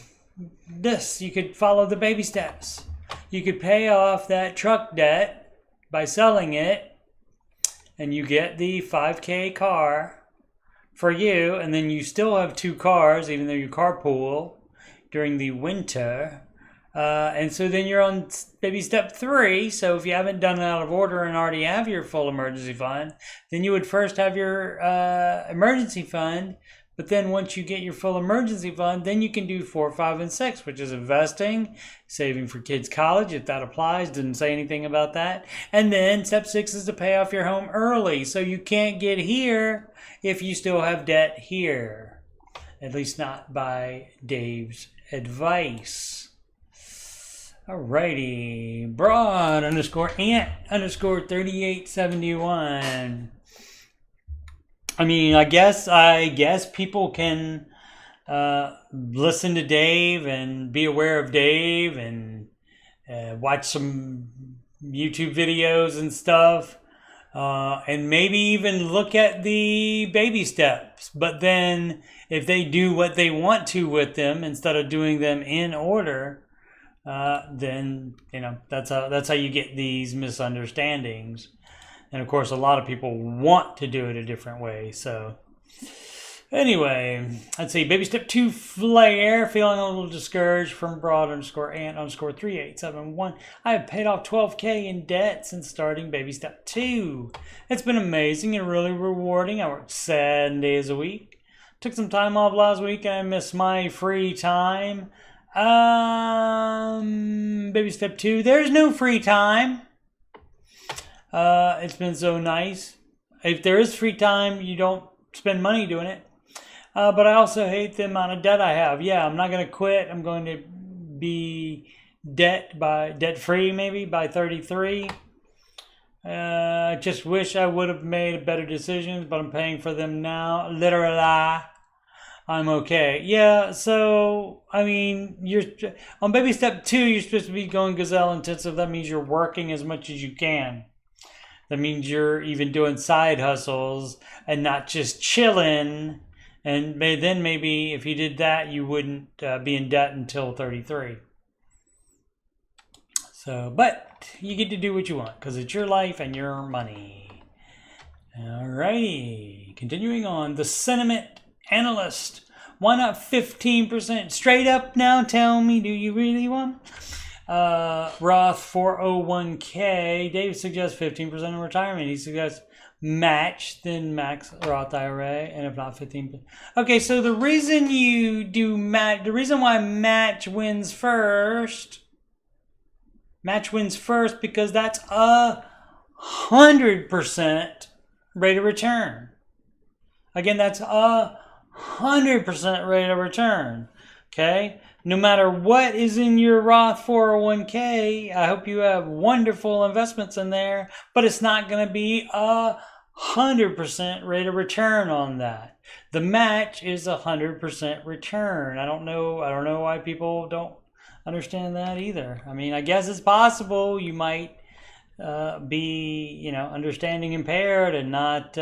this. You could follow the baby steps. You could pay off that truck debt by selling it, and you get the 5K car for you, and then you still have 2 cars, even though you carpool during the winter. And so then you're on baby step 3. So if you haven't done it out of order and already have your full emergency fund, then you would first have your emergency fund. But then once you get your full emergency fund, then you can do 4, 5, and 6, which is investing, saving for kids' college, if that applies. Didn't say anything about that. And then step 6 is to pay off your home early. So you can't get here if you still have debt here. At least not by Dave's advice. Alrighty. Broad _ant _3871. I mean, I guess people can listen to Dave and be aware of Dave and watch some YouTube videos and stuff, and maybe even look at the baby steps. But then if they do what they want to with them instead of doing them in order, then that's how you get these misunderstandings. And of course, a lot of people want to do it a different way. So anyway, let's see. Baby step 2 flare. Feeling a little discouraged from broad _ant _3871. I have paid off $12K in debt since starting baby step 2. It's been amazing and really rewarding. I worked 7 days a week. Took some time off last week and I missed my free time. Baby step 2. There's no free time. It's been so nice. If there is free time, you don't spend money doing it. But I also hate the amount of debt I have. Yeah, I'm not going to quit. I'm going to be debt free maybe by 33. I just wish I would have made better decisions, but I'm paying for them now. Literally, I'm okay. Yeah, so, I mean, you're on baby step 2, you're supposed to be going gazelle intensive. That means you're working as much as you can. That means you're even doing side hustles and not just chilling. And then maybe if you did that, you wouldn't be in debt until 33. So, but you get to do what you want because it's your life and your money. Alrighty, continuing on. The sentiment analyst. Why not 15%? Straight up now, tell me, do you really want? Roth 401k. Dave suggests 15% in retirement. He suggests match, then max Roth IRA, and if not 15%. Okay, so the reason you do match, the reason why match wins first because that's 100% rate of return. Again, that's 100% rate of return. Okay? No matter what is in your Roth 401k, I hope you have wonderful investments in there, but it's not going to be 100% rate of return on that. The match is 100% return. I don't know why people don't understand that either. I mean, I guess it's possible you might be, understanding impaired and not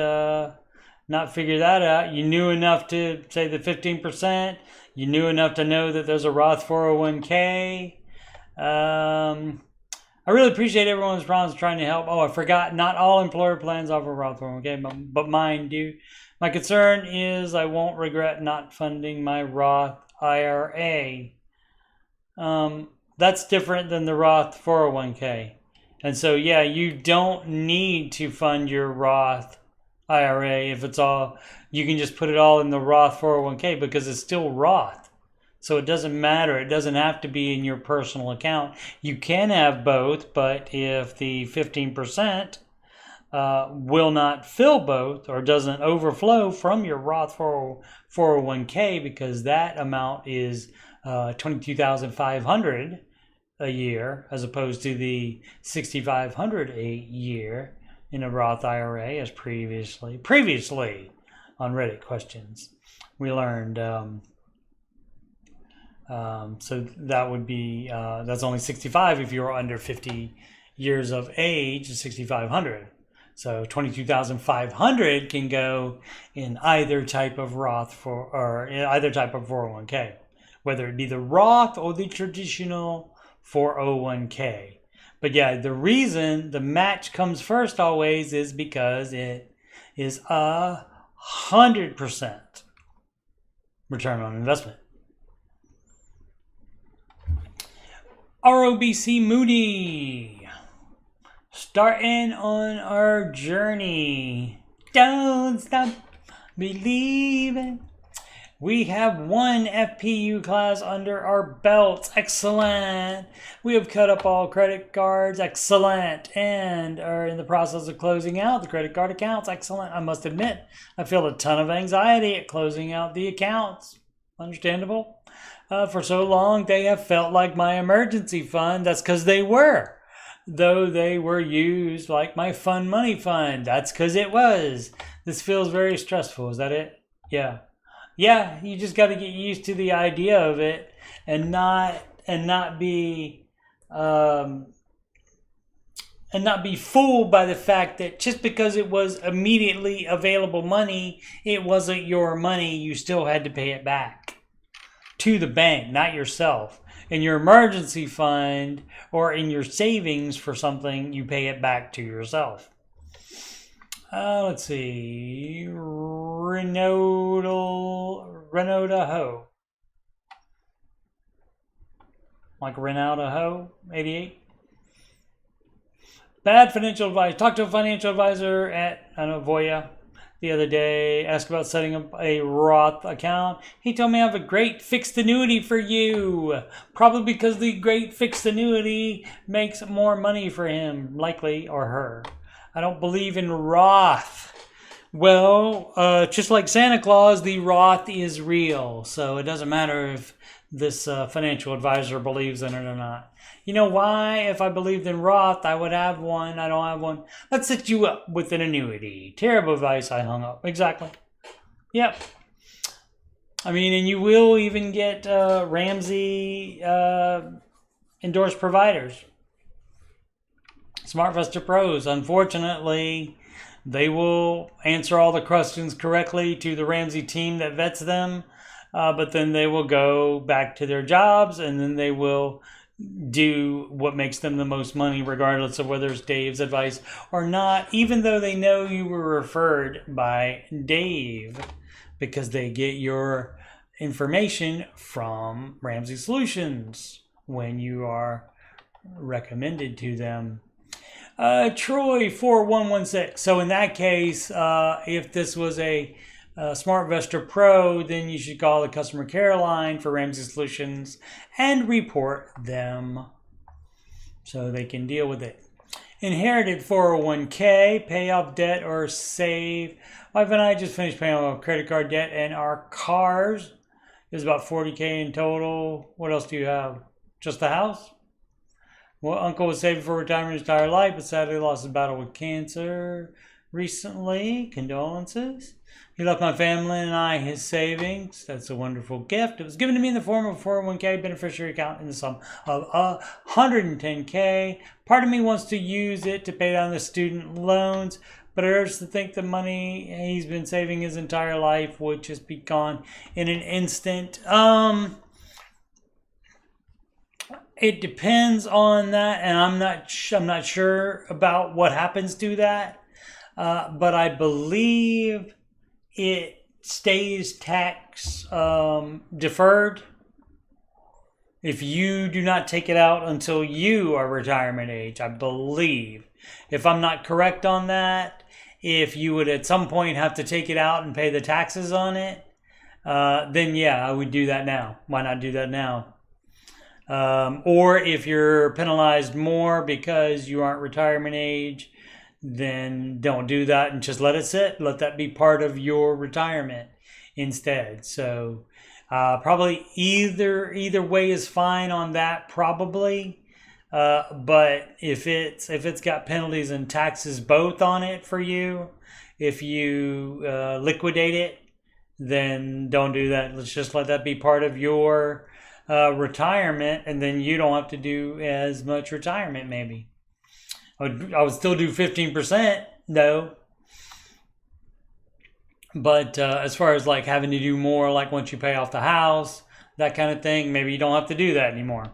figure that out. You knew enough to say the 15%. You knew enough to know that there's a Roth 401k. I really appreciate everyone's response trying to help. Oh, I forgot. Not all employer plans offer Roth 401k, but mine do. My concern is I won't regret not funding my Roth IRA. That's different than the Roth 401k. And so, yeah, you don't need to fund your Roth IRA if it's all, you can just put it all in the Roth 401k because it's still Roth. So it doesn't matter. It doesn't have to be in your personal account. You can have both, but if the 15% will not fill both or doesn't overflow from your Roth 401k because that amount is $22,500 a year as opposed to the $6,500 a year in a Roth IRA as previously on Reddit questions we learned. So that would be that's only 65 if you're under 50 years of age, 6,500. So 22,500 can go in either type of Roth or either type of 401k, whether it be the Roth or the traditional 401k. But yeah, the reason the match comes first always is because it is 100% return on investment. ROBC Moody, starting on our journey. Don't stop believing. We have one FPU class under our belts. Excellent. We have cut up all credit cards. Excellent. And are in the process of closing out the credit card accounts. Excellent. I must admit, I feel a ton of anxiety at closing out the accounts. Understandable. For so long, they have felt like my emergency fund. That's because they were. Though they were used like my fun money fund. That's because it was. This feels very stressful. Is that it? Yeah. Yeah, you just got to get used to the idea of it and not be fooled by the fact that just because it was immediately available money, it wasn't your money. You still had to pay it back to the bank, not yourself. In your emergency fund or in your savings for something, you pay it back to yourself. Let's see. Renault-a-ho. Like Renault-a-ho, 88. Bad financial advice. Talked to a financial advisor at Voya the other day. Asked about setting up a Roth account. He told me I have a great fixed annuity for you. Probably because the great fixed annuity makes more money for him, likely, or her. I don't believe in Roth. Well, just like Santa Claus, the Roth is real. So it doesn't matter if this financial advisor believes in it or not. You know why? If I believed in Roth, I would have one. I don't have one. Let's set you up with an annuity. Terrible advice. I hung up. Exactly. Yep. I mean, and you will even get Ramsey endorsed providers. SmartVestor Pros, unfortunately, they will answer all the questions correctly to the Ramsey team that vets them, but then they will go back to their jobs, and then they will do what makes them the most money, regardless of whether it's Dave's advice or not, even though they know you were referred by Dave, because they get your information from Ramsey Solutions when you are recommended to them. Troy 4116. So in that case, if this was a SmartVestor Pro, then you should call the customer care line for Ramsey Solutions and report them so they can deal with it. Inherited 401k, pay off debt or save. Wife and I just finished paying off credit card debt, and our cars is about 40k in total. What else do you have? Just the house? Well, Uncle was saving for retirement his entire life, but sadly lost his battle with cancer recently. Condolences. He left my family and I his savings. That's a wonderful gift. It was given to me in the form of a 401k beneficiary account in the sum of 110k. Part of me wants to use it to pay down the student loans, but I urge to think the money he's been saving his entire life would just be gone in an instant. It depends on that, and I'm not sure about what happens to that, but I believe it stays tax deferred if you do not take it out until you are retirement age, I believe. If I'm not correct on that, if you would at some point have to take it out and pay the taxes on it, then yeah, I would do that now. Why not do that now? Or if you're penalized more because you aren't retirement age, then don't do that and just let it sit. Let that be part of your retirement instead. So probably either way is fine on that, probably. But if it's got penalties and taxes both on it for you, if you liquidate it, then don't do that. Let's just let that be part of your retirement, and then you don't have to do as much retirement. Maybe I would still do 15% though, but as far as like having to do more, like once you pay off the house, that kind of thing, maybe you don't have to do that anymore.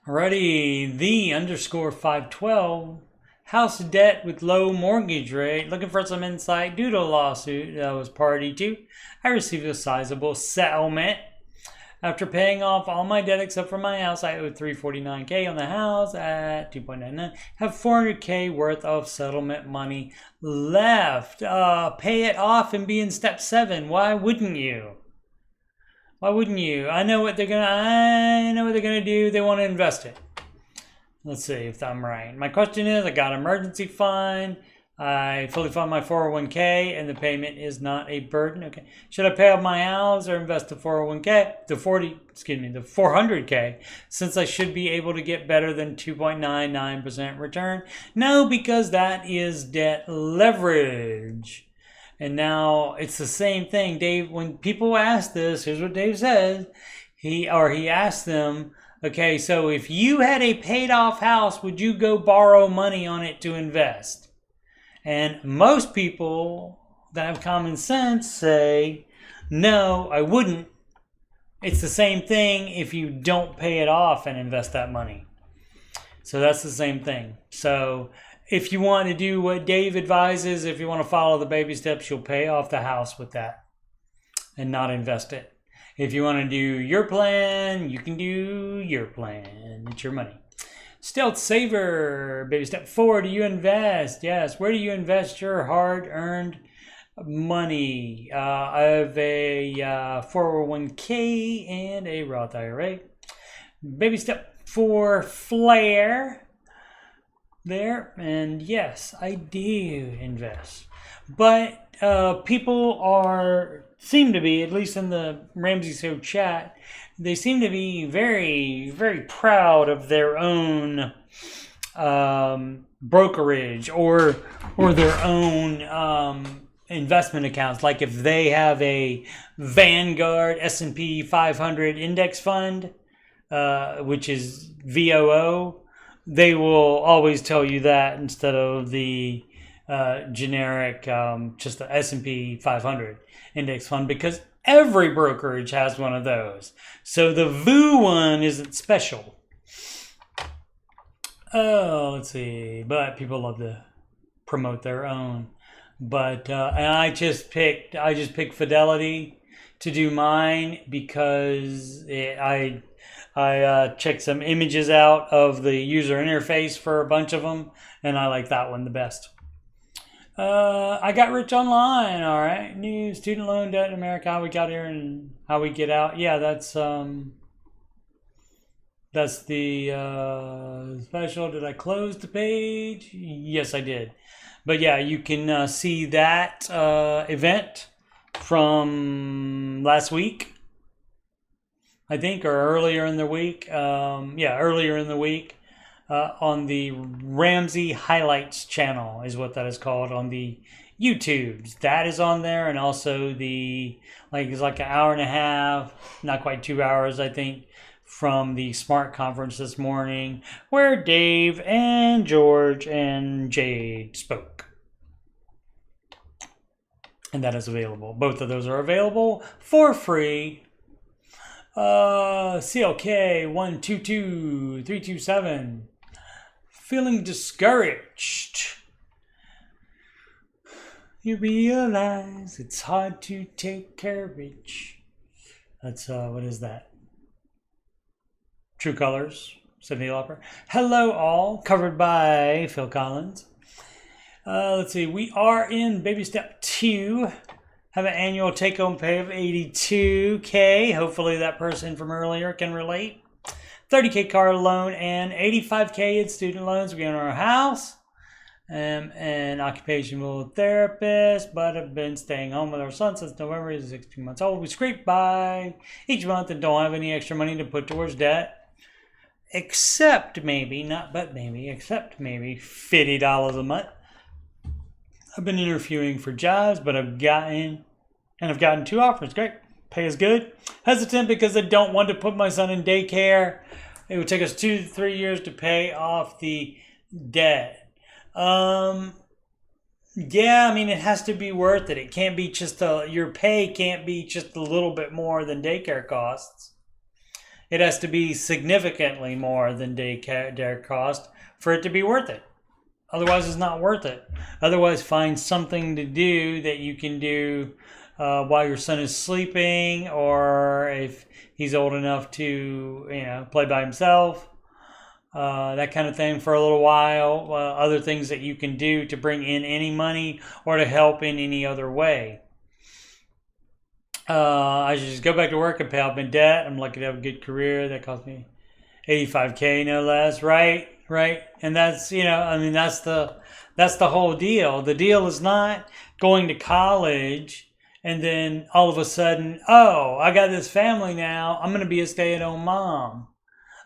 Alrighty, the _512. House debt with low mortgage rate. Looking for some insight due to a lawsuit I was party to. I received a sizable settlement. After paying off all my debt except for my house, I owed $349k on the house at 2.99. Have $400k worth of settlement money left. Pay it off and be in step 7. Why wouldn't you? Why wouldn't you? I know what they're gonna do. They want to invest it. Let's see if I'm right. My question is, I got an emergency fund. I fully fund my 401k and the payment is not a burden. Okay. Should I pay off my house or invest the 401k, the 400k, since I should be able to get better than 2.99% return? No, because that is debt leverage. And now it's the same thing. Dave, when people ask this, here's what Dave says. He asked them, okay, so if you had a paid off house, would you go borrow money on it to invest? And most people that have common sense say, no, I wouldn't. It's the same thing if you don't pay it off and invest that money. So that's the same thing. So if you want to do what Dave advises, if you want to follow the baby steps, you'll pay off the house with that and not invest it. If you want to do your plan, you can do your plan. It's your money. Stealth Saver, baby step 4, do you invest? Yes. Where do you invest your hard-earned money? I have a 401k and a Roth IRA. Baby step 4, Flare. There, and yes, I do invest. But people seem to be, at least in the Ramsey Show chat, they seem to be very, very proud of their own brokerage or their own investment accounts. Like if they have a Vanguard S&P 500 index fund, which is VOO, they will always tell you that instead of the generic just the S&P 500 index fund, because every brokerage has one of those. So the VOO one isn't special. Oh, let's see. But people love to promote their own. But and I just picked Fidelity to do mine because I checked some images out of the user interface for a bunch of them, and I like that one the best. I got rich online. All right, new student loan debt in America. How we got here and how we get out. Yeah, that's the special. Did I close the page? Yes, I did. But yeah, you can see that event from last week, I think, or earlier in the week. Yeah, earlier in the week on the Ramsey Highlights channel is what that is called on the YouTubes. That is on there, and also the it's like an hour and a half, not quite 2 hours, I think, from the Smart Conference this morning, where Dave and George and Jade spoke. And that is available. Both of those are available for free. CLK 122327. Feeling discouraged. You realize it's hard to take courage. That's, what is that? True Colors, Cyndi Lauper. Hello all, covered by Phil Collins. Let's see, we are in baby step 2. Have an annual take-home pay of $82K. Hopefully that person from earlier can relate. $30K car loan and $85K in student loans. We own our house. An occupational therapist, but I've been staying home with our son since November. He's 16 months old. We scrape by each month and don't have any extra money to put towards debt. Except maybe $50 a month. I've been interviewing for jobs, but I've gotten 2 offers. Great. Pay is good. Hesitant because I don't want to put my son in daycare. It would take us 2 to 3 years to pay off the debt. Yeah, I mean, it has to be worth it. It can't be just your pay can't be just a little bit more than daycare costs. It has to be significantly more than daycare cost for it to be worth it. Otherwise, it's not worth it. Otherwise, find something to do that you can do while your son is sleeping, or if he's old enough to, play by himself. That kind of thing for a little while. Other things that you can do to bring in any money or to help in any other way. I should just go back to work and pay off my debt. I'm lucky to have a good career. That cost me $85K, no less. Right. And that's, that's the whole deal. The deal is not going to college and then all of a sudden, oh, I got this family now. I'm going to be a stay-at-home mom.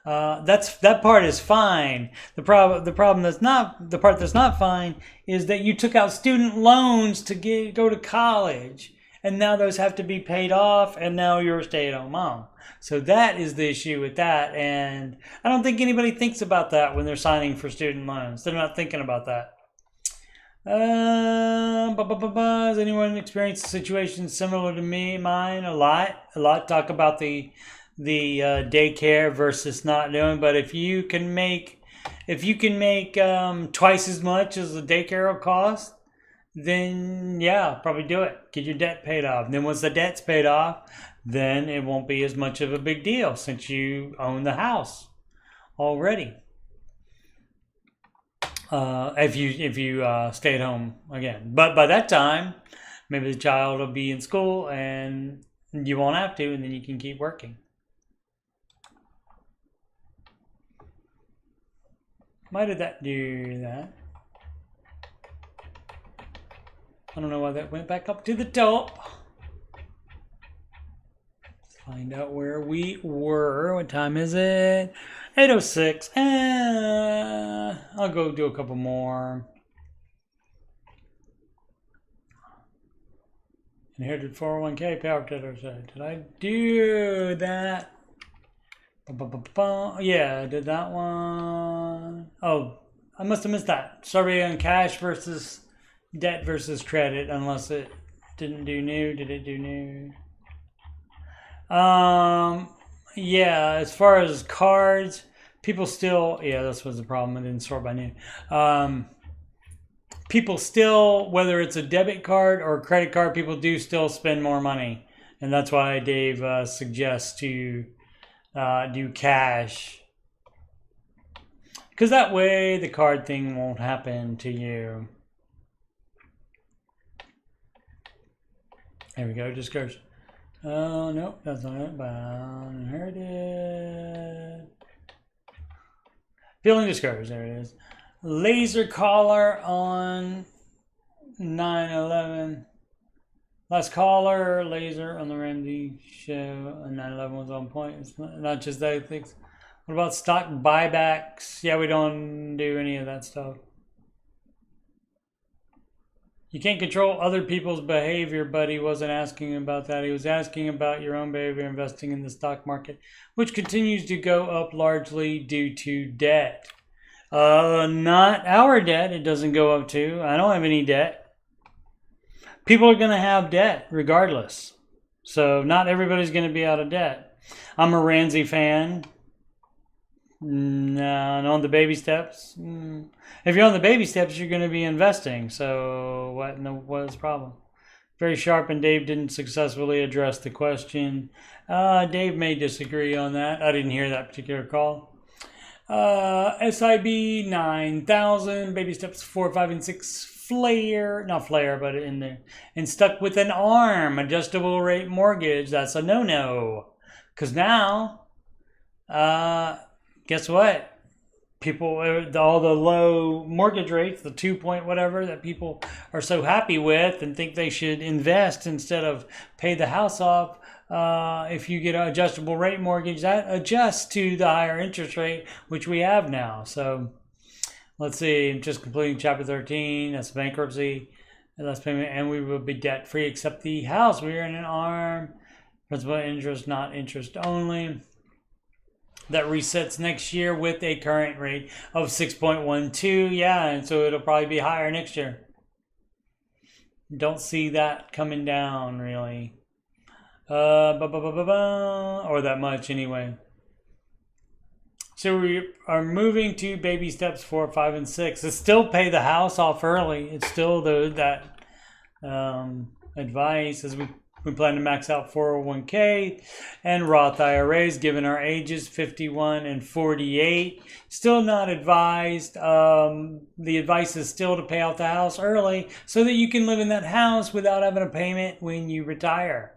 That part is fine. The part that's not fine is that you took out student loans to go to college, and now those have to be paid off, and now you're a stay-at-home mom. So that is the issue with that, and I don't think anybody thinks about that when they're signing for student loans. They're not thinking about that. Has anyone experienced a situation similar to mine? A lot. Talk about the daycare versus not doing, but if you can make twice as much as the daycare will cost, then yeah, probably do it. Get your debt paid off. And then once the debt's paid off, then it won't be as much of a big deal since you own the house already. If you stay at home again, but by that time, maybe the child will be in school and you won't have to, and then you can keep working. Why did that do that? I don't know why that went back up to the top. find out where we were. What time is it? 8:06. I'll go do a couple more. Inherited 401k power tiller. Did I do that? Yeah, I did that one. Oh, I must have missed that. Survey on cash versus debt versus credit, unless it didn't do new. Did it do new? Yeah, as far as cards, people still, yeah, this was the problem. I didn't sort by new. People still, whether it's a debit card or a credit card, people do still spend more money. And that's why Dave suggests to do cash. Because that way the card thing won't happen to you. There we go, discouraged. Oh, no, that's not it. Bound, inherited. Feeling discouraged, there it is. Laser collar on 9/11. Last caller, laser on the Ramsey show on 9/11 was on point. It's not just that things. What about stock buybacks? Yeah, we don't do any of that stuff. You can't control other people's behavior, but he wasn't asking about that. He was asking about your own behavior investing in the stock market, which continues to go up largely due to debt. Not our debt. It doesn't go up to. I don't have any debt. People are going to have debt regardless. So not everybody's going to be out of debt. I'm a Ramsey fan. No, on the baby steps. If you're on the baby steps, you're going to be investing. So what is the problem? Very sharp, and Dave didn't successfully address the question. Dave may disagree on that. I didn't hear that particular call. SIB 9,000, baby steps 4, 5, and 6. Flare, not flare, but in there. And stuck with an ARM, adjustable rate mortgage. That's a no-no. Because now, guess what? People, all the low mortgage rates, the 2 point whatever that people are so happy with and think they should invest instead of pay the house off. If you get an adjustable rate mortgage, that adjusts to the higher interest rate, which we have now. So let's see, I'm just completing chapter 13. That's bankruptcy. Less payment, and we will be debt free except the house. We are in an ARM. Principal interest, not interest only. That resets next year with a current rate of 6.12. Yeah, and so it'll probably be higher next year. Don't see that coming down really. Or that much anyway. So we are moving to baby steps 4, 5, and 6. It's still pay the house off early. It's still that advice as we plan to max out 401k and Roth IRAs given our ages 51 and 48. Still not advised. The advice is still to pay out the house early so that you can live in that house without having a payment when you retire.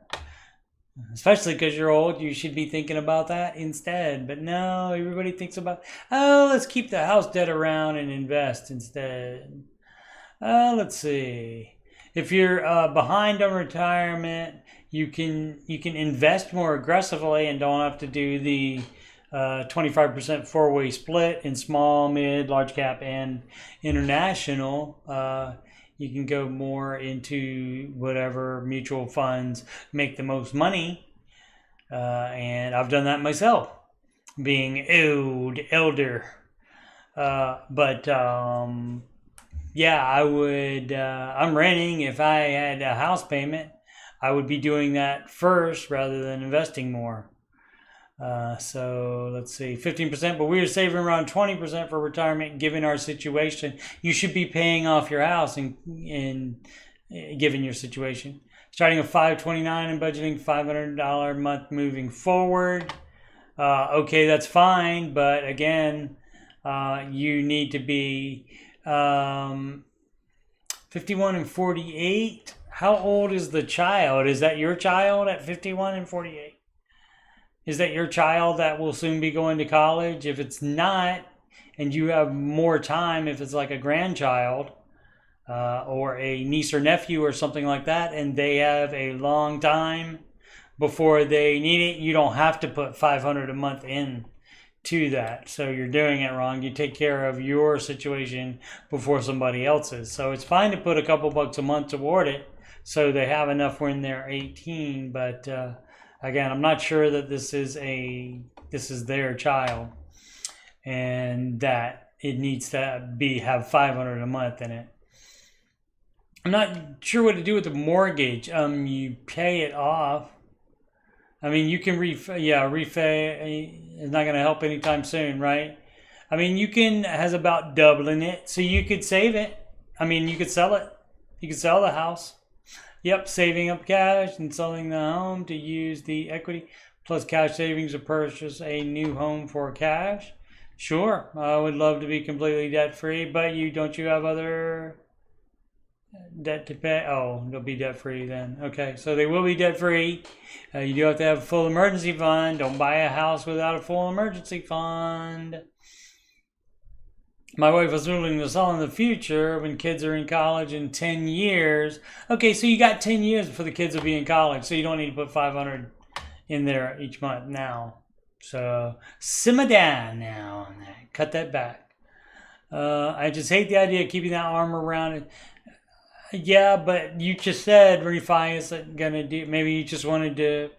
Especially because you're old, you should be thinking about that instead. But no, everybody thinks about, let's keep the house debt around and invest instead. Let's see. If you're behind on retirement, you can invest more aggressively and don't have to do the 25% four-way split in small, mid, large cap, and international. You can go more into whatever mutual funds make the most money. And I've done that myself, being elder. Yeah, I would, I'm renting. If I had a house payment, I would be doing that first rather than investing more. So let's see, 15%, but we were saving around 20% for retirement given our situation. You should be paying off your house in given your situation. Starting at $529 and budgeting $500 a month moving forward. Okay, that's fine, but again, you need to be 51 and 48. How old is the child? Is that your child at 51 and 48? Is that your child that will soon be going to college? If it's not, and you have more time, if it's like a grandchild or a niece or nephew or something like that, and they have a long time before they need it. You don't have to put $500 a month in to that. So you're doing it wrong. You take care of your situation before somebody else's. So it's fine to put a couple bucks a month toward it so they have enough when they're 18. But again, I'm not sure that this is their child and that it needs to have $500 a month in it. I'm not sure what to do with the mortgage. You pay it off. I mean, you can refi is not going to help anytime soon, right? I mean, you can has about doubling it, so you could save it. I mean, you could sell it. You could sell the house. Yep, saving up cash and selling the home to use the equity plus cash savings to purchase a new home for cash. Sure, I would love to be completely debt free, but don't you have other debt to pay? Oh, they'll be debt free then. Okay, so they will be debt free. You do have to have a full emergency fund. Don't buy a house without a full emergency fund. My wife was willing to sell in the future when kids are in college in 10 years. Okay, so you got 10 years before the kids will be in college, so you don't need to put $500 in there each month now. So simmer down now on that. Cut that back. I just hate the idea of keeping that arm around it. Yeah, but you just said refi isn't going to do. Maybe you just wanted to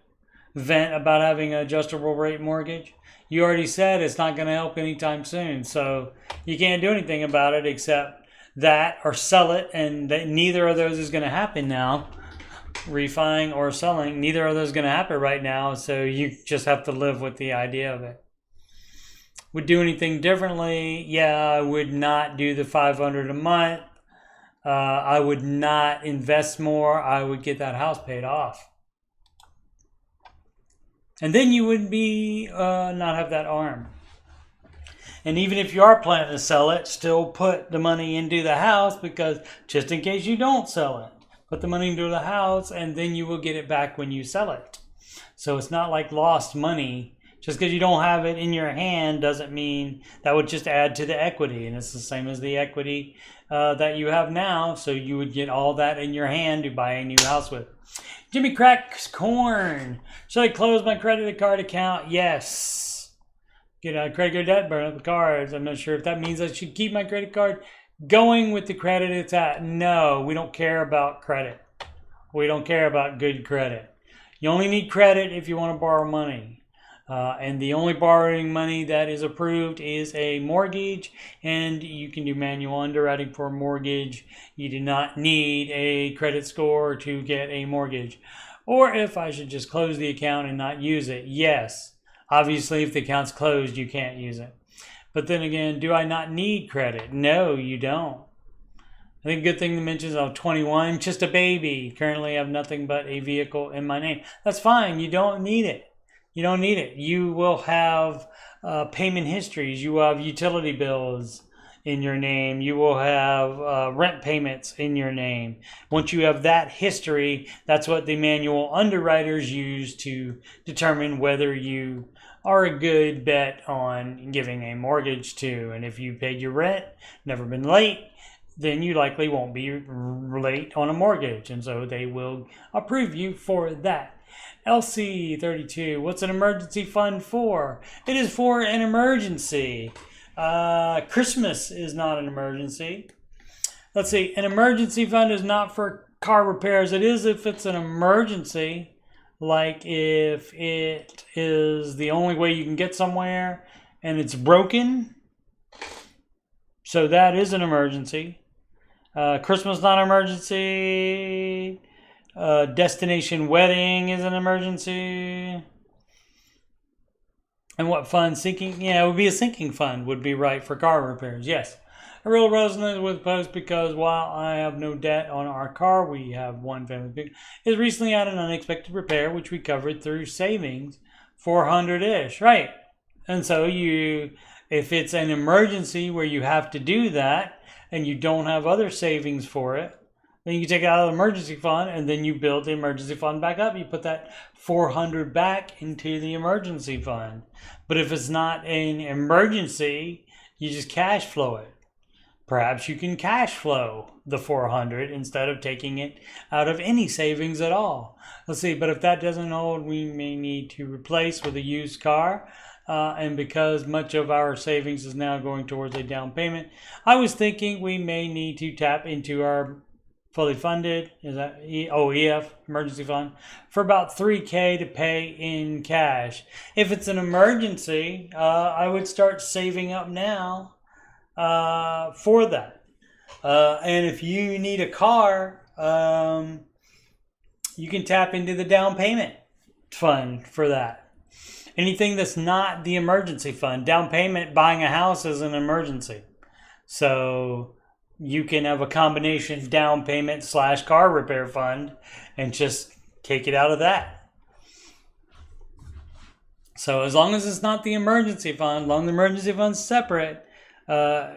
vent about having an adjustable rate mortgage. You already said it's not going to help anytime soon. So you can't do anything about it except that or sell it. And neither of those is going to happen now. Refining or selling, neither of those is going to happen right now. So you just have to live with the idea of it. Would do anything differently? Yeah, I would not do the $500 a month. I would not invest more. I would get that house paid off. And then you would be not have that arm. And even if you are planning to sell it, still put the money into the house, because just in case you don't sell it, put the money into the house and then you will get it back when you sell it. So it's not like lost money. Just because you don't have it in your hand doesn't mean that would just add to the equity. And it's the same as the equity that you have now. So you would get all that in your hand to buy a new house with. Jimmy Cracks Corn. Should I close my credit card account? Yes. Get a credit card debt, burn up the cards. I'm not sure if that means I should keep my credit card going with the credit it's at. No, we don't care about credit. We don't care about good credit. You only need credit if you want to borrow money. And the only borrowing money that is approved is a mortgage, and you can do manual underwriting for a mortgage. You do not need a credit score to get a mortgage. Or if I should just close the account and not use it, yes. Obviously, if the account's closed, you can't use it. But then again, do I not need credit? No, you don't. I think a good thing to mention is I'm 21, just a baby. Currently, I have nothing but a vehicle in my name. That's fine. You don't need it. You don't need it. You will have payment histories. You will have utility bills in your name. You will have rent payments in your name. Once you have that history, that's what the manual underwriters use to determine whether you are a good bet on giving a mortgage to. And if you paid your rent, never been late, then you likely won't be late on a mortgage. And so they will approve you for that. LC32, what's an emergency fund for? It is for an emergency. Christmas is not an emergency. Let's see, an emergency fund is not for car repairs. It is if it's an emergency, like if it is the only way you can get somewhere and it's broken. So that is an emergency. Christmas not an emergency. Destination wedding is an emergency. And what fund? Sinking? Yeah, it would be a sinking fund would be right for car repairs. Yes. I really resonate with the post because while I have no debt on our car, we have one family vehicle. It recently had an unexpected repair, which we covered through savings, 400-ish, right? And so if it's an emergency where you have to do that and you don't have other savings for it, then you can take it out of the emergency fund and then you build the emergency fund back up. You put that 400 back into the emergency fund. But if it's not an emergency, you just cash flow it. perhaps you can cash flow the 400 instead of taking it out of any savings at all. Let's see, but if that doesn't hold, we may need to replace with a used car. And because much of our savings is now going towards a down payment, I was thinking we may need to tap into our fully funded, is that EF, emergency fund, for about $3K to pay in cash. If it's an emergency, I would start saving up now for that. And if you need a car, you can tap into the down payment fund for that. Anything that's not the emergency fund. Down payment, buying a house is an emergency. So you can have a combination down payment / car repair fund and just take it out of that. So as long as it's not the emergency fund, as long as the emergency fund's separate,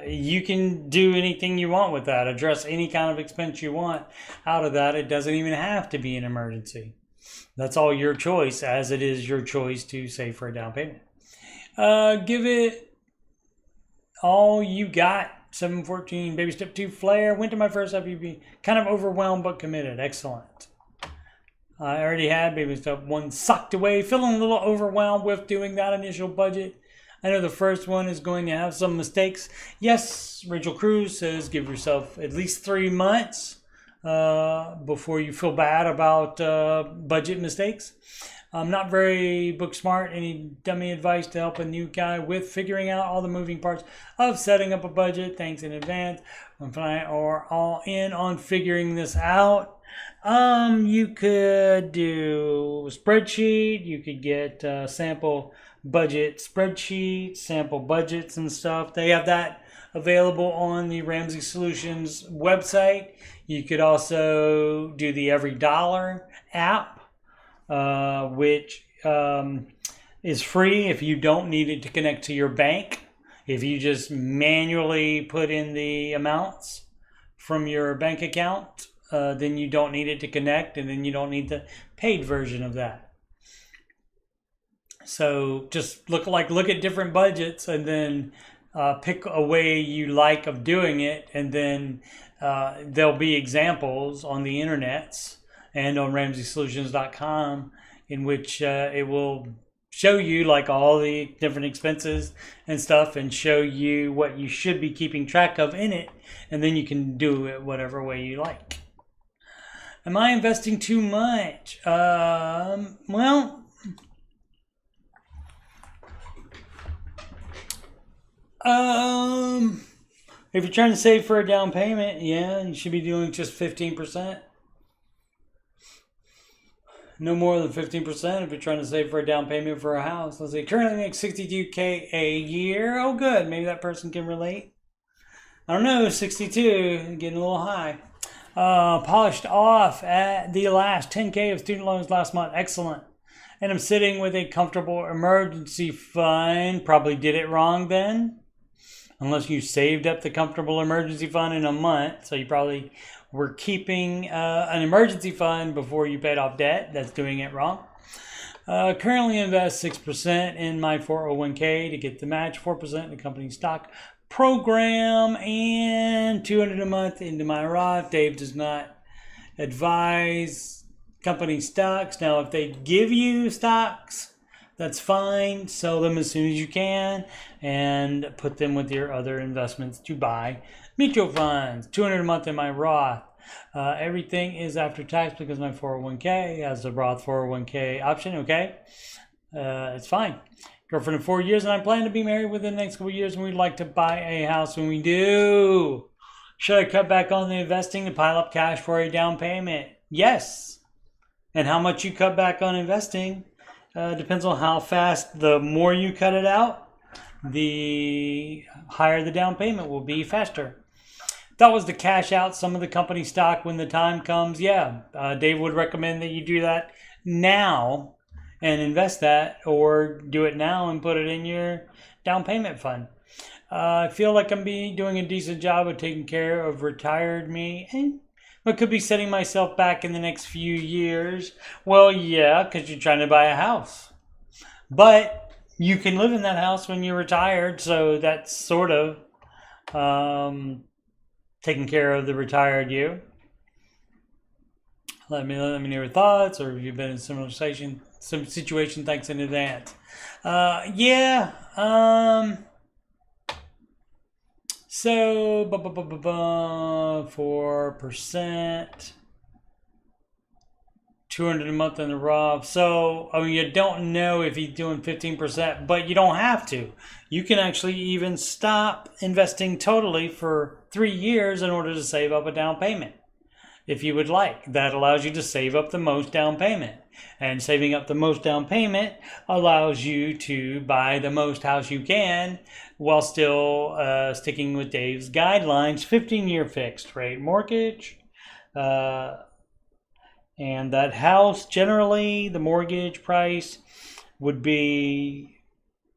you can do anything you want with that. Address any kind of expense you want out of that. It doesn't even have to be an emergency. That's all your choice, as it is your choice to save for a down payment. Give it all you got. 714, baby step 2 flare. Went to my first FUV. Kind of overwhelmed but committed. Excellent. I already had baby step 1 sucked away. Feeling a little overwhelmed with doing that initial budget. I know the first one is going to have some mistakes. Yes, Rachel Cruz says give yourself at least 3 months before you feel bad about budget mistakes. I'm not very book smart. Any dummy advice to help a new guy with figuring out all the moving parts of setting up a budget? Thanks in advance. I'm fine or all in on figuring this out. You could do a spreadsheet. You could get sample budget spreadsheets, sample budgets and stuff. They have that available on the Ramsey Solutions website. You could also do the Every Dollar app, which is free if you don't need it to connect to your bank. If you just manually put in the amounts from your bank account, then you don't need it to connect, and then you don't need the paid version of that. So just look at different budgets, and then pick a way you like of doing it, and then there'll be examples on the internets and on RamseySolutions.com in which it will show you like all the different expenses and stuff, and show you what you should be keeping track of in it, and then you can do it whatever way you like. Am I investing too much? Well, if you're trying to save for a down payment, yeah, you should be doing just 15%. No more than 15% if you're trying to save for a down payment for a house. Let's say currently make $62K a year. Oh, good. Maybe that person can relate. I don't know. 62, getting a little high. Polished off at the last 10K of student loans last month. Excellent. And I'm sitting with a comfortable emergency fund. Probably did it wrong then. Unless you saved up the comfortable emergency fund in a month. So you probably were keeping an emergency fund before you paid off debt. That's doing it wrong. Currently invest 6% in my 401k to get the match, 4% in the company stock program, and $200 a month into my Roth. Dave does not advise company stocks. Now, if they give you stocks, that's fine. Sell them as soon as you can and put them with your other investments to buy mutual funds. $200 a month in my Roth. Everything is after tax because my 401k has the Roth 401k option. Okay, it's fine. Girlfriend of 4 years, and I'm planning to be married within the next couple of years, and we'd like to buy a house when we do. Should I cut back on the investing to pile up cash for a down payment? Yes. And how much you cut back on investing depends on how fast. The more you cut it out, the higher the down payment will be faster. That was to cash out some of the company stock when the time comes. Yeah, Dave would recommend that you do that now and invest that, or do it now and put it in your down payment fund. I feel like I'm doing a decent job of taking care of retired me, but could be setting myself back in the next few years. Well, yeah, because you're trying to buy a house. But you can live in that house when you're retired, so that's sort of taking care of the retired you. Let me know your thoughts, or if you've been in some situation. Thanks in advance. Yeah. So 4%, 200 a month in the Roth. So I mean, you don't know if he's doing 15%, but you don't have to. You can actually even stop investing totally for 3 years in order to save up a down payment, if you would like. That allows you to save up the most down payment. And saving up the most down payment allows you to buy the most house you can while still sticking with Dave's guidelines. 15-year fixed rate mortgage. And that house, generally, the mortgage price would be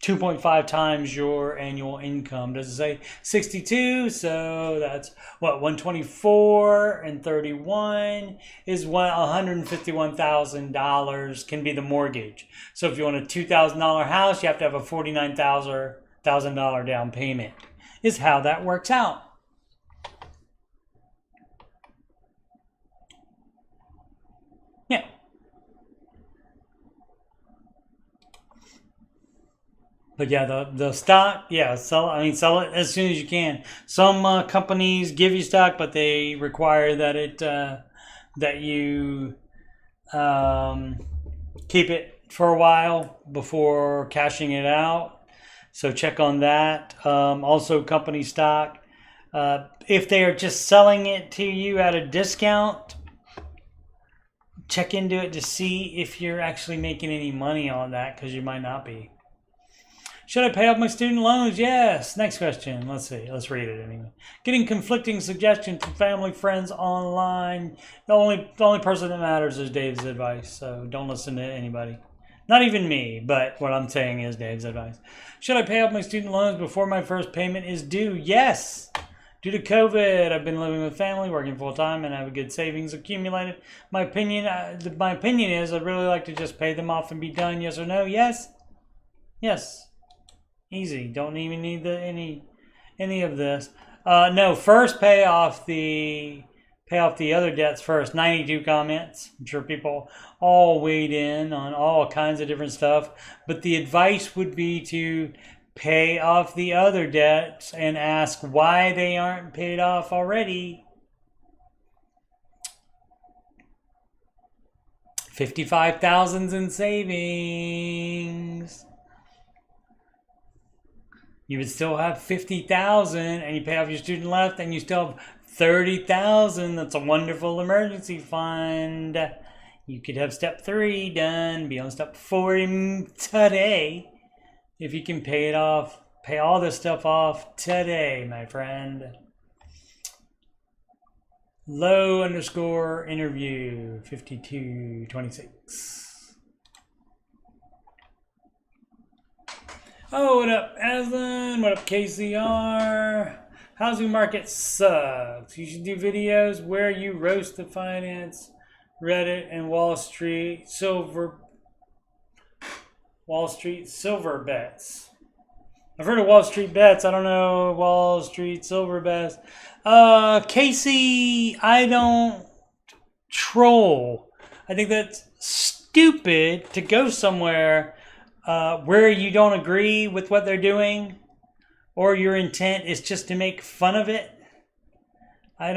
2.5 times your annual income. Does it say 62? So that's what, 124 and 31 is what, $151,000 can be the mortgage. So if you want a $2,000 house, you have to have a $49,000 down payment, is how that works out. Yeah. But yeah, the stock, yeah, sell it as soon as you can. Some companies give you stock, but they require that you keep it for a while before cashing it out. So check on that. Also, company stock, if they are just selling it to you at a discount, check into it to see if you're actually making any money on that, because you might not be. Should I pay off my student loans? Yes. Next question. Let's see. Let's read it anyway. Getting conflicting suggestions from family, friends online. The only person that matters is Dave's advice. So don't listen to anybody. Not even me, but what I'm saying is Dave's advice. Should I pay off my student loans before my first payment is due? Yes. Due to COVID, I've been living with family, working full time, and I have a good savings accumulated. My opinion is I'd really like to just pay them off and be done. Yes or no? Yes. Yes. Easy. Don't even need any of this. No. First, pay off the other debts first. 92 comments. I'm sure people all weighed in on all kinds of different stuff. But the advice would be to pay off the other debts and ask why they aren't paid off already. 55,000 in savings. You would still have 50,000, and you pay off your student left, and you still have 30,000. That's a wonderful emergency fund. You could have step 3 done, be on step 4 today, if you can pay it off. Pay all this stuff off today, my friend. Low_interview 5226. Oh, what up, Aslan? What up, KCR? Housing market sucks. You should do videos where you roast the finance, Reddit, and Wall Street silver bets. I've heard of Wall Street bets. I don't know Wall Street silver bets. Casey, I don't troll. I think that's stupid to go somewhere where you don't agree with what they're doing, or your intent is just to make fun of it. I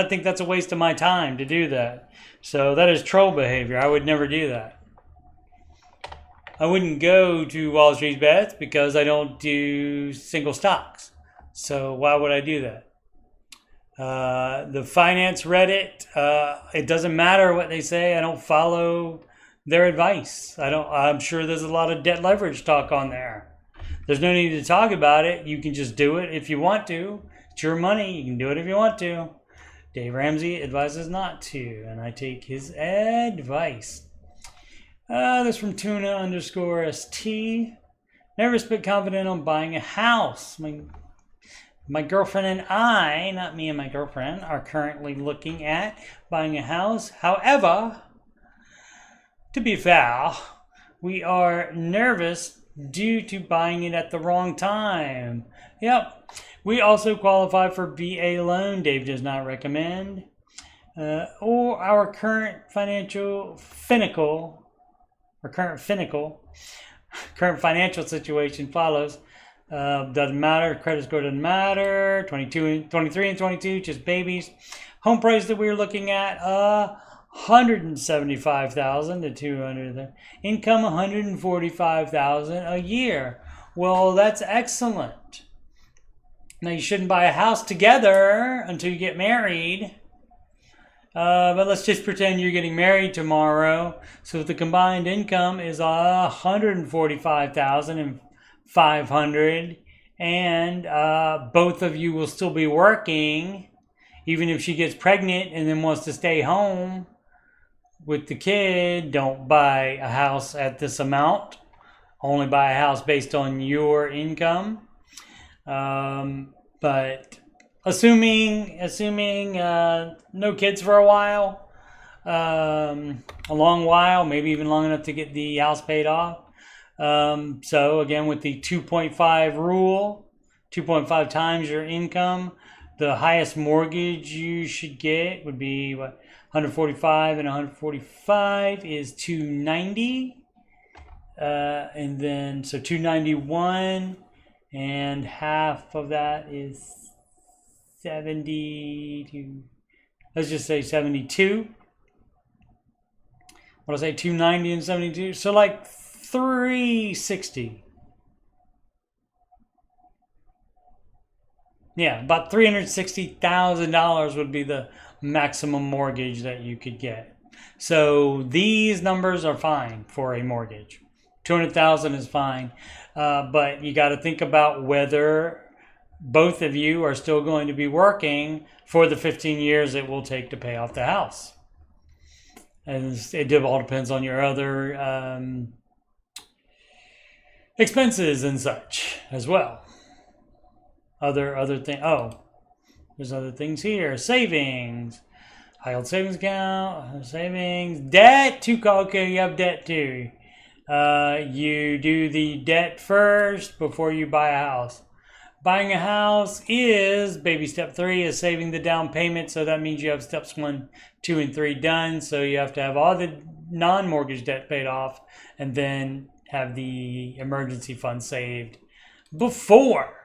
think that's a waste of my time to do that. So that is troll behavior. I would never do that. I wouldn't go to Wall Street bets because I don't do single stocks. So why would I do that? The finance Reddit, it doesn't matter what they say. I don't follow their advice. I'm sure there's a lot of debt leverage talk on there. There's no need to talk about it. You can just do it if you want to. It's your money. You can do it if you want to. Dave Ramsey advises not to, and I take his advice. This from Tuna_ST. Nervous but confident on buying a house. My girlfriend and I, not me and my girlfriend, are currently looking at buying a house. However, to be fair, we are nervous due to buying it at the wrong time. Yep. We also qualify for VA loan. Dave does not recommend. Or our current financial current financial situation follows. Doesn't matter. Credit score doesn't matter. 23 and 22, just babies. Home price that we're looking at, 175,000 to 200. Income 145,000 a year. Well, that's excellent. Now you shouldn't buy a house together until you get married. But let's just pretend you're getting married tomorrow. So if the combined income is 145,500, and both of you will still be working, even if she gets pregnant and then wants to stay home with the kid, don't buy a house at this amount. Only buy a house based on your income. But assuming no kids for a while, a long while, maybe even long enough to get the house paid off. So again, with the 2.5 rule, 2.5 times your income, the highest mortgage you should get would be what, 145, and 145 is 290. And then so 291, and half of that is 72. Let's just say 72. What did I say? 290 and 72. So like 360. Yeah, about $360,000 would be the maximum mortgage that you could get. So these numbers are fine for a mortgage. 200,000 is fine, but you got to think about whether both of you are still going to be working for the 15 years it will take to pay off the house. And it all depends on your other expenses and such as well. Other thing. Oh, there's other things here. Savings, high yield savings account, savings, debt. Okay, you have debt too. You do the debt first before you buy a house. Buying a house is baby step 3 is saving the down payment. So that means you have steps 1, 2, and 3 done. So you have to have all the non-mortgage debt paid off and then have the emergency fund saved before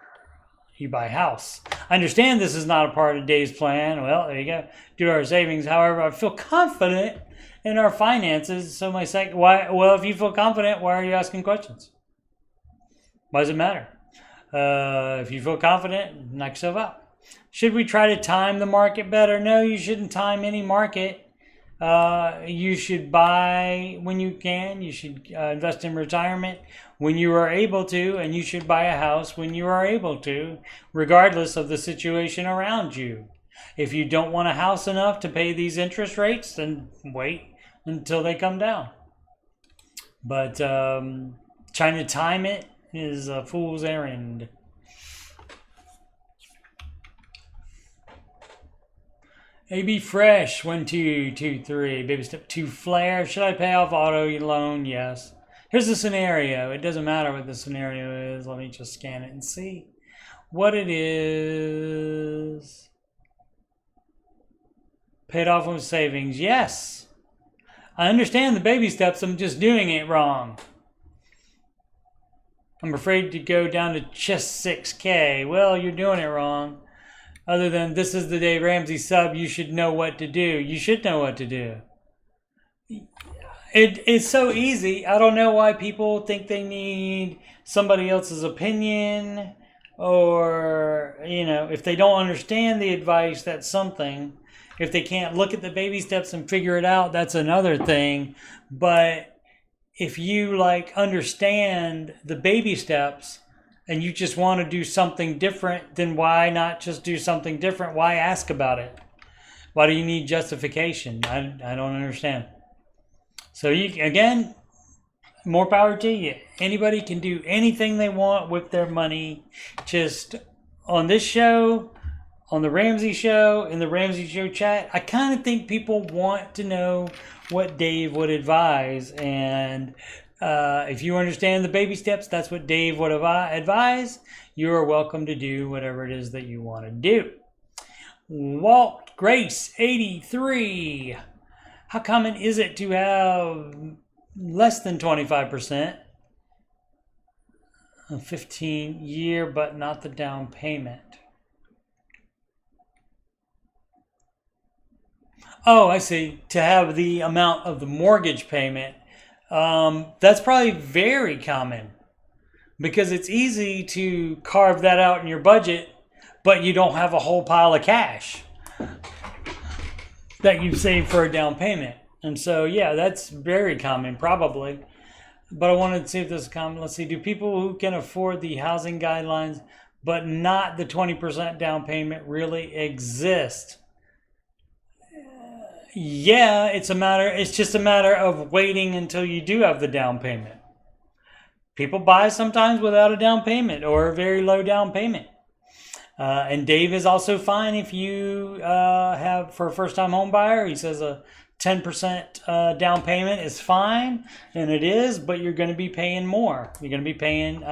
you buy a house. I understand this is not a part of Dave's plan. Well, there you go. Do our savings. However, I feel confident in our finances. So my second, why? Well, if you feel confident, why are you asking questions? Why does it matter? If you feel confident, knock yourself out. Should we try to time the market better? No, you shouldn't time any market. You should buy when you can. You should invest in retirement when you are able to, and you should buy a house when you are able to, regardless of the situation around you. If you don't want a house enough to pay these interest rates, then wait until they come down. But trying to time it is a fool's errand. AB Fresh 1 2 2 3. Baby step 2 flare. Should I pay off auto loan? Yes. Here's the scenario. It doesn't matter what the scenario is. Let me just scan it and see what it is. Paid off with savings. Yes. I understand the baby steps. I'm just doing it wrong. I'm afraid to go down to just 6K. Well, you're doing it wrong. Other than this is the Dave Ramsey sub, you should know what to do. You should know what to do. It's so easy. I don't know why people think they need somebody else's opinion, or, you know, if they don't understand the advice, that's something. If they can't look at the baby steps and figure it out, that's another thing. But if you understand the baby steps and you just want to do something different, then why not just do something different? Why ask about it? Why do you need justification? I don't understand. So again, more power to you. Anybody can do anything they want with their money. Just on this show, on the Ramsey show, in the Ramsey show chat, I kind of think people want to know what Dave would advise, and If you understand the baby steps, that's what Dave would advise. You are welcome to do whatever it is that you want to do. Walt Grace 83. How common is it to have less than 25%? A 15-year, but not the down payment. Oh, I see. To have the amount of the mortgage payment. That's probably very common because it's easy to carve that out in your budget, but you don't have a whole pile of cash that you save for a down payment. And so, yeah, that's very common, probably. But I wanted to see if this is common. Let's see. Do people who can afford the housing guidelines but not the 20% down payment really exist? Yeah, it's just a matter of waiting until you do have the down payment. People buy sometimes without a down payment or a very low down payment. And Dave is also fine if you have, for a first-time home buyer, he says a 10% down payment is fine, and it is, but you're going to be paying more. You're going to be paying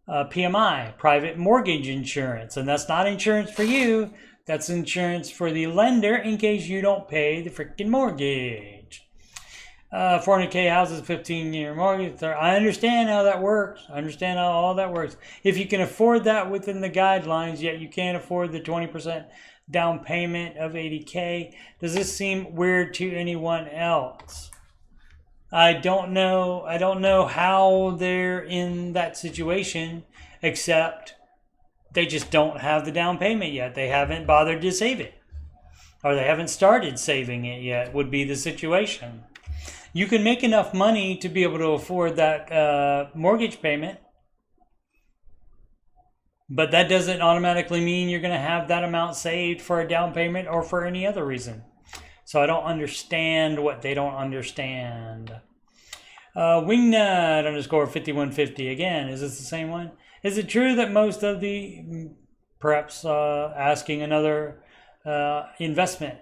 PMI, private mortgage insurance, and that's not insurance for you. That's insurance for the lender in case you don't pay the freaking mortgage. 400K houses, 15-year mortgage. I understand how that works. I understand how all that works. If you can afford that within the guidelines, yet you can't afford the 20% down payment of 80K, does this seem weird to anyone else? I don't know. I don't know how they're in that situation, except they just don't have the down payment yet. They haven't bothered to save it, or they haven't started saving it yet, would be the situation. You can make enough money to be able to afford that mortgage payment, but that doesn't automatically mean you're going to have that amount saved for a down payment or for any other reason. So I don't understand what they don't understand. Wingnut _ 5150 again. Is this the same one? Is it true that most of the, perhaps asking another investment,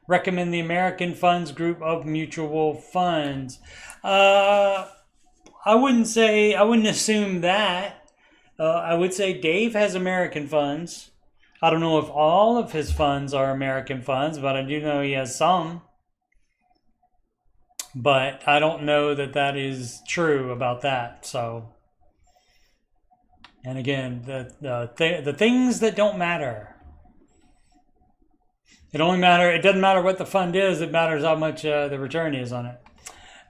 recommend the American Funds group of mutual funds? I wouldn't assume that. I would say Dave has American funds. I don't know if all of his funds are American funds, but I do know he has some. But I don't know that that is true about that. So, and again, the things that don't matter. It doesn't matter what the fund is. It matters how much the return is on it.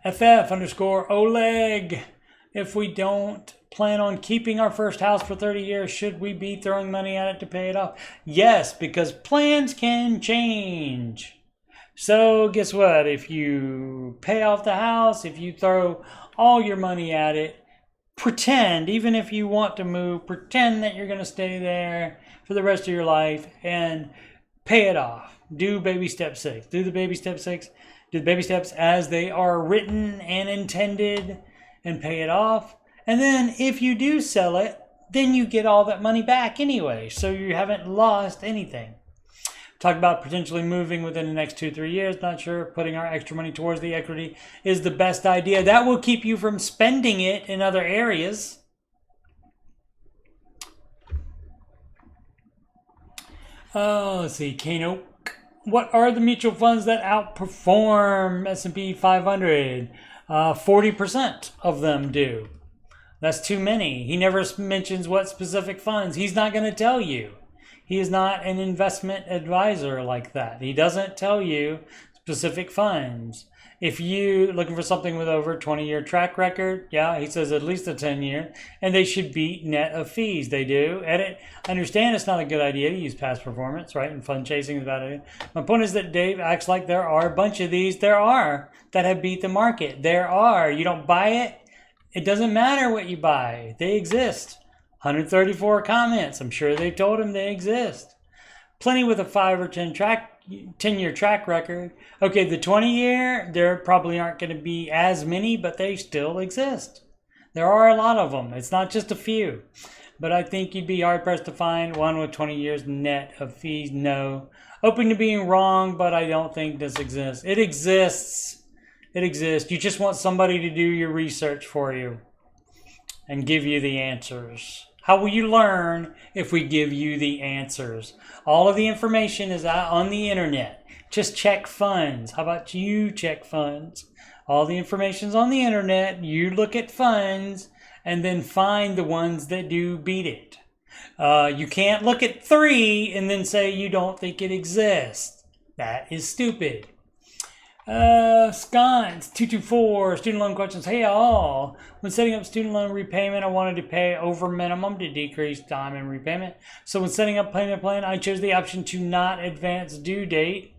FF _ Oleg. If we don't plan on keeping our first house for 30 years, should we be throwing money at it to pay it off? Yes, because plans can change. So guess what? If you pay off the house, if you throw all your money at it, pretend, even if you want to move, pretend that you're going to stay there for the rest of your life and pay it off. Do baby step 6. Do the baby step 6. Do the baby steps as they are written and intended and pay it off. And then if you do sell it, then you get all that money back anyway. So you haven't lost anything. Talk about potentially moving within the next 2-3 years. Not sure. Putting our extra money towards the equity is the best idea. That will keep you from spending it in other areas. Let's see. Kano. What are the mutual funds that outperform S&P 500? 40% of them do. That's too many. He never mentions what specific funds. He's not going to tell you. He is not an investment advisor like that. He doesn't tell you specific funds. If you looking for something with over a 20-year track record, yeah, he says at least a 10-year, and they should beat net of fees. They do. Understand it's not a good idea to use past performance, right? And fund chasing is a bad idea. My point is that Dave acts like there are a bunch of these. There are that have beat the market. There are. You don't buy it. It doesn't matter what you buy. They exist. 134 comments. I'm sure they told him they exist. Plenty with a 5 or 10-year track record. Okay, the 20-year, there probably aren't going to be as many, but they still exist. There are a lot of them. It's not just a few. But I think you'd be hard-pressed to find one with 20 years net of fees. No. Open to being wrong, but I don't think this exists. It exists. It exists. You just want somebody to do your research for you and give you the answers. How will you learn if we give you the answers? All of the information is out on the internet. Just check funds. How about you check funds? All the information's on the internet. You look at funds and then find the ones that do beat it. You can't look at 3 and then say you don't think it exists. That is stupid. Sconce 224 student loan questions. Hey all, when setting up student loan repayment, I wanted to pay over minimum to decrease time in repayment. So when setting up payment plan, I chose the option to not advance due date,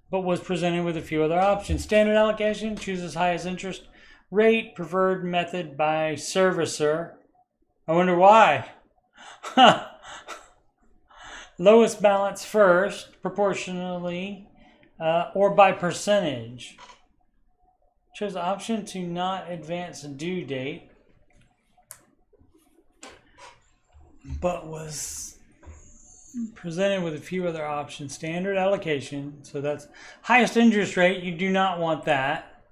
but was presented with a few other options. Standard allocation, chooses highest interest rate, preferred method by servicer. I wonder why. Lowest balance first, proportionally, or by percentage. Chose the option to not advance due date, but was presented with a few other options. Standard allocation, so that's highest interest rate. You do not want that.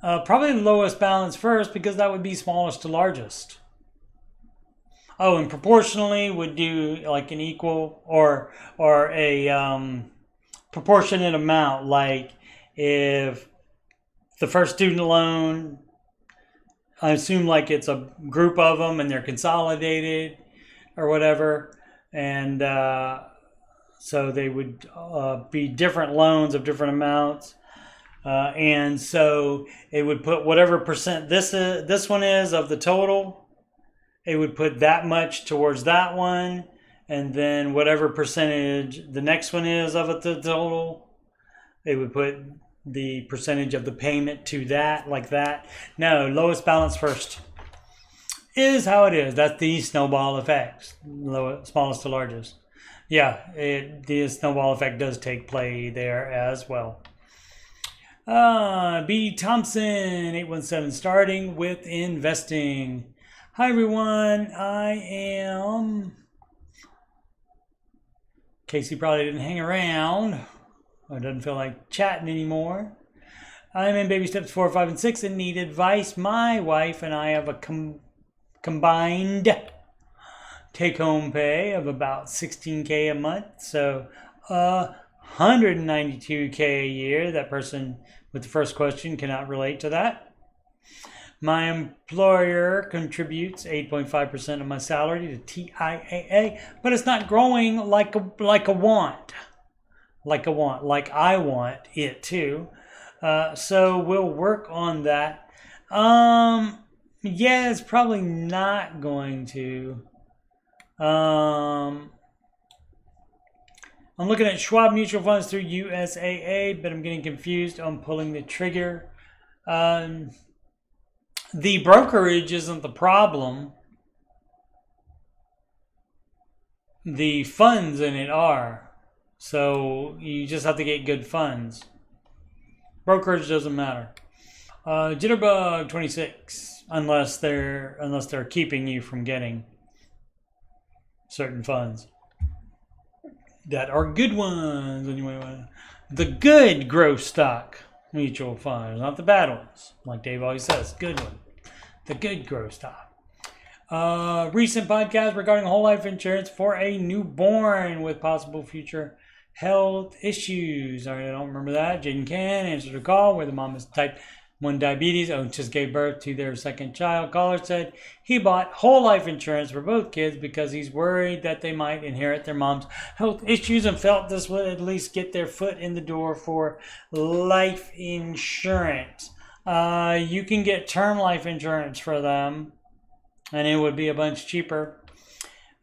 Probably lowest balance first, because that would be smallest to largest. Oh, and proportionally would do like an equal or a proportionate amount. Like if the first student loan, I assume like it's a group of them and they're consolidated or whatever, and so they would be different loans of different amounts. And so it would put whatever percent this one is of the total, it would put that much towards that one, and then whatever percentage the next one is of the total, it would put the percentage of the payment to that, like that. No, lowest balance first is how it is. That's the snowball effect, smallest to largest. Yeah, the snowball effect does take play there as well. B. Thompson 817, starting with investing. Hi everyone, I am Casey. Probably didn't hang around or doesn't feel like chatting anymore. I'm in baby steps 4, 5, and 6 and need advice. My wife and I have a combined take-home pay of about $16K a month, so $192K a year. That person with the first question cannot relate to that. My employer contributes 8.5% of my salary to TIAA, but it's not growing like I want it to. So we'll work on that. Yeah, it's probably not going to. I'm looking at Schwab mutual funds through USAA, but I'm getting confused on pulling the trigger. The brokerage isn't the problem. The funds in it are. So you just have to get good funds. Brokerage doesn't matter. Jitterbug 26, unless they're keeping you from getting certain funds that are good ones. Anyway, the good growth stock mutual funds, not the bad ones. Like Dave always says, good one. The good growth stock. Recent podcast regarding whole life insurance for a newborn with possible future health issues. All right, I don't remember that. Jaden Can answered a call where the mom is type 1 diabetes and just gave birth to their second child. Caller said he bought whole life insurance for both kids because he's worried that they might inherit their mom's health issues and felt this would at least get their foot in the door for life insurance. You can get term life insurance for them, and it would be a bunch cheaper.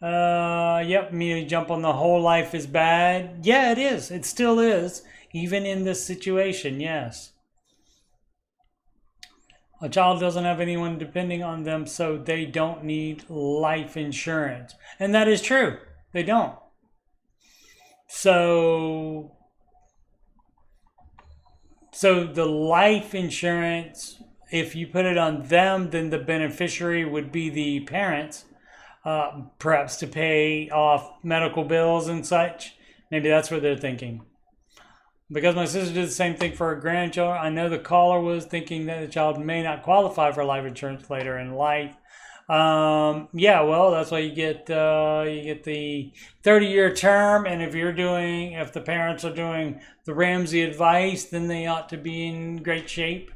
Yep, immediately jump on the whole life is bad. Yeah, it is. It still is, even in this situation, yes. A child doesn't have anyone depending on them, so they don't need life insurance. And that is true. They don't. So the life insurance, if you put it on them, then the beneficiary would be the parents, perhaps to pay off medical bills and such. Maybe that's what they're thinking. because my sister did the same thing for her grandchildren, I know the caller was thinking that the child may not qualify for life insurance later in life. Yeah, well, that's why you get the 30-year term, and if the parents are doing the Ramsey advice, then they ought to be in great shape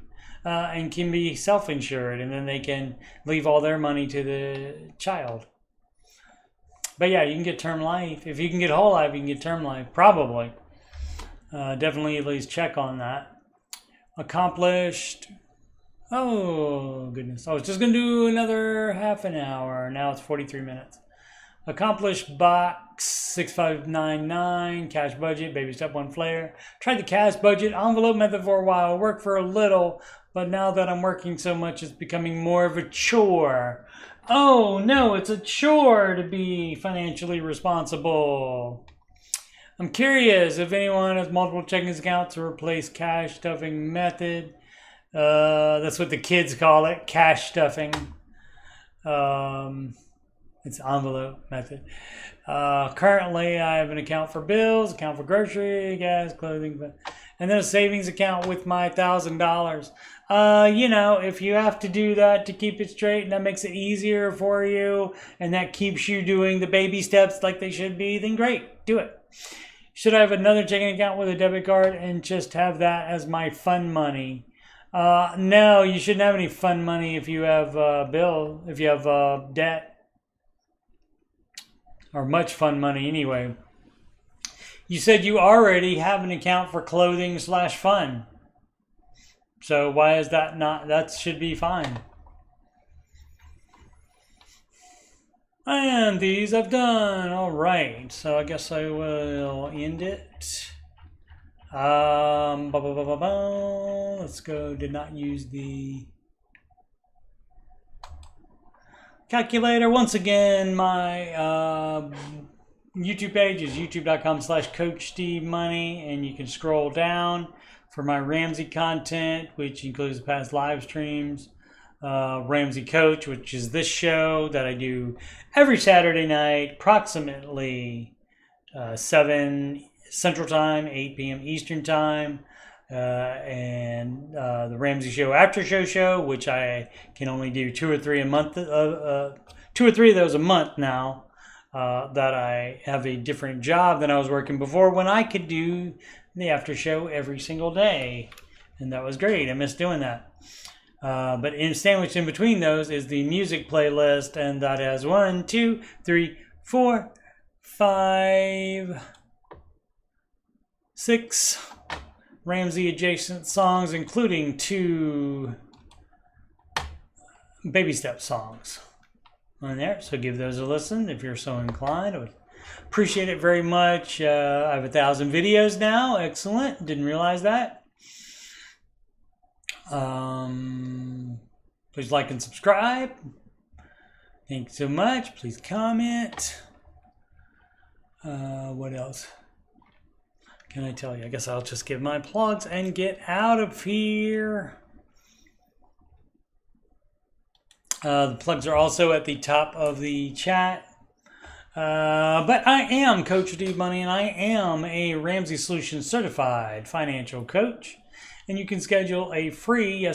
and can be self-insured, and then they can leave all their money to the child. But yeah, you can get term life. If you can get whole life, you can get term life, probably. Definitely at least check on that. Accomplished. Oh, goodness. I was just going to do another half an hour. Now it's 43 minutes. Accomplished box 6599. Cash budget. Baby step 1 flare. Tried the cash budget envelope method for a while. It worked for a little. But now that I'm working so much, it's becoming more of a chore. Oh, no. It's a chore to be financially responsible. I'm curious if anyone has multiple checking accounts to replace cash stuffing method. That's what the kids call it, cash stuffing. It's envelope method. Currently, I have an account for bills, account for grocery, gas, clothing, and then a savings account with my $1,000. You know, if you have to do that to keep it straight, and that makes it easier for you, and that keeps you doing the baby steps like they should be, then great, do it. Should I have another checking account with a debit card and just have that as my fun money? No, you shouldn't have any fun money if you have if you have debt, or much fun money anyway. You said you already have an account for clothing / fun. So why is that not? That should be fine. And these I've done. All right. So I guess I will end it. Let's go. Did not use the calculator. Once again, my YouTube page is youtube.com/CoachSteveMoney, and you can scroll down for my Ramsey content, which includes past live streams. Ramsey Coach, which is this show that I do every Saturday night, approximately 7 Central Time, 8 p.m. Eastern Time, and the Ramsey Show After Show, which I can only do 2 or 3 a month, 2 or 3 of those a month now, that I have a different job than I was working before, when I could do the after show every single day, and that was great. I miss doing that. But sandwiched in between those is the music playlist, and that has 1, 2, 3, 4, 5, 6 Ramsey adjacent songs, including 2 baby step songs on there. So give those a listen if you're so inclined. I would appreciate it very much. I have 1,000 videos now. Excellent. Didn't realize that. Please like and subscribe. Thanks so much. Please comment. What else can I tell you? I guess I'll just give my plugs and get out of here. The plugs are also at the top of the chat. But I am Coach Steve Money, and I am a Ramsey Solutions certified financial coach. And you can schedule a free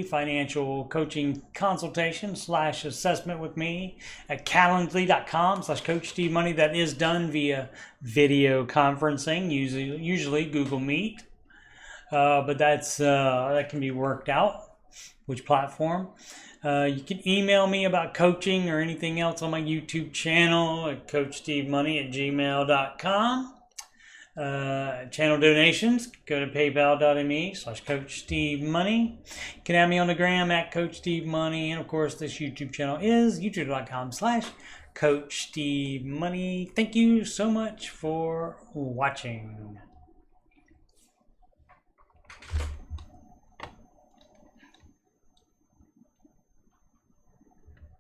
financial coaching consultation / assessment with me at calendly.com/CoachSteveMoney. That is done via video conferencing, usually Google Meet. But that can be worked out, which platform. You can email me about coaching or anything else on my YouTube channel at CoachSteveMoney@gmail.com. Channel donations, go to paypal.me/CoachSteveMoney. You can add me on the gram at CoachSteveMoney. And of course, this YouTube channel is youtube.com/CoachSteveMoney. Thank you so much for watching.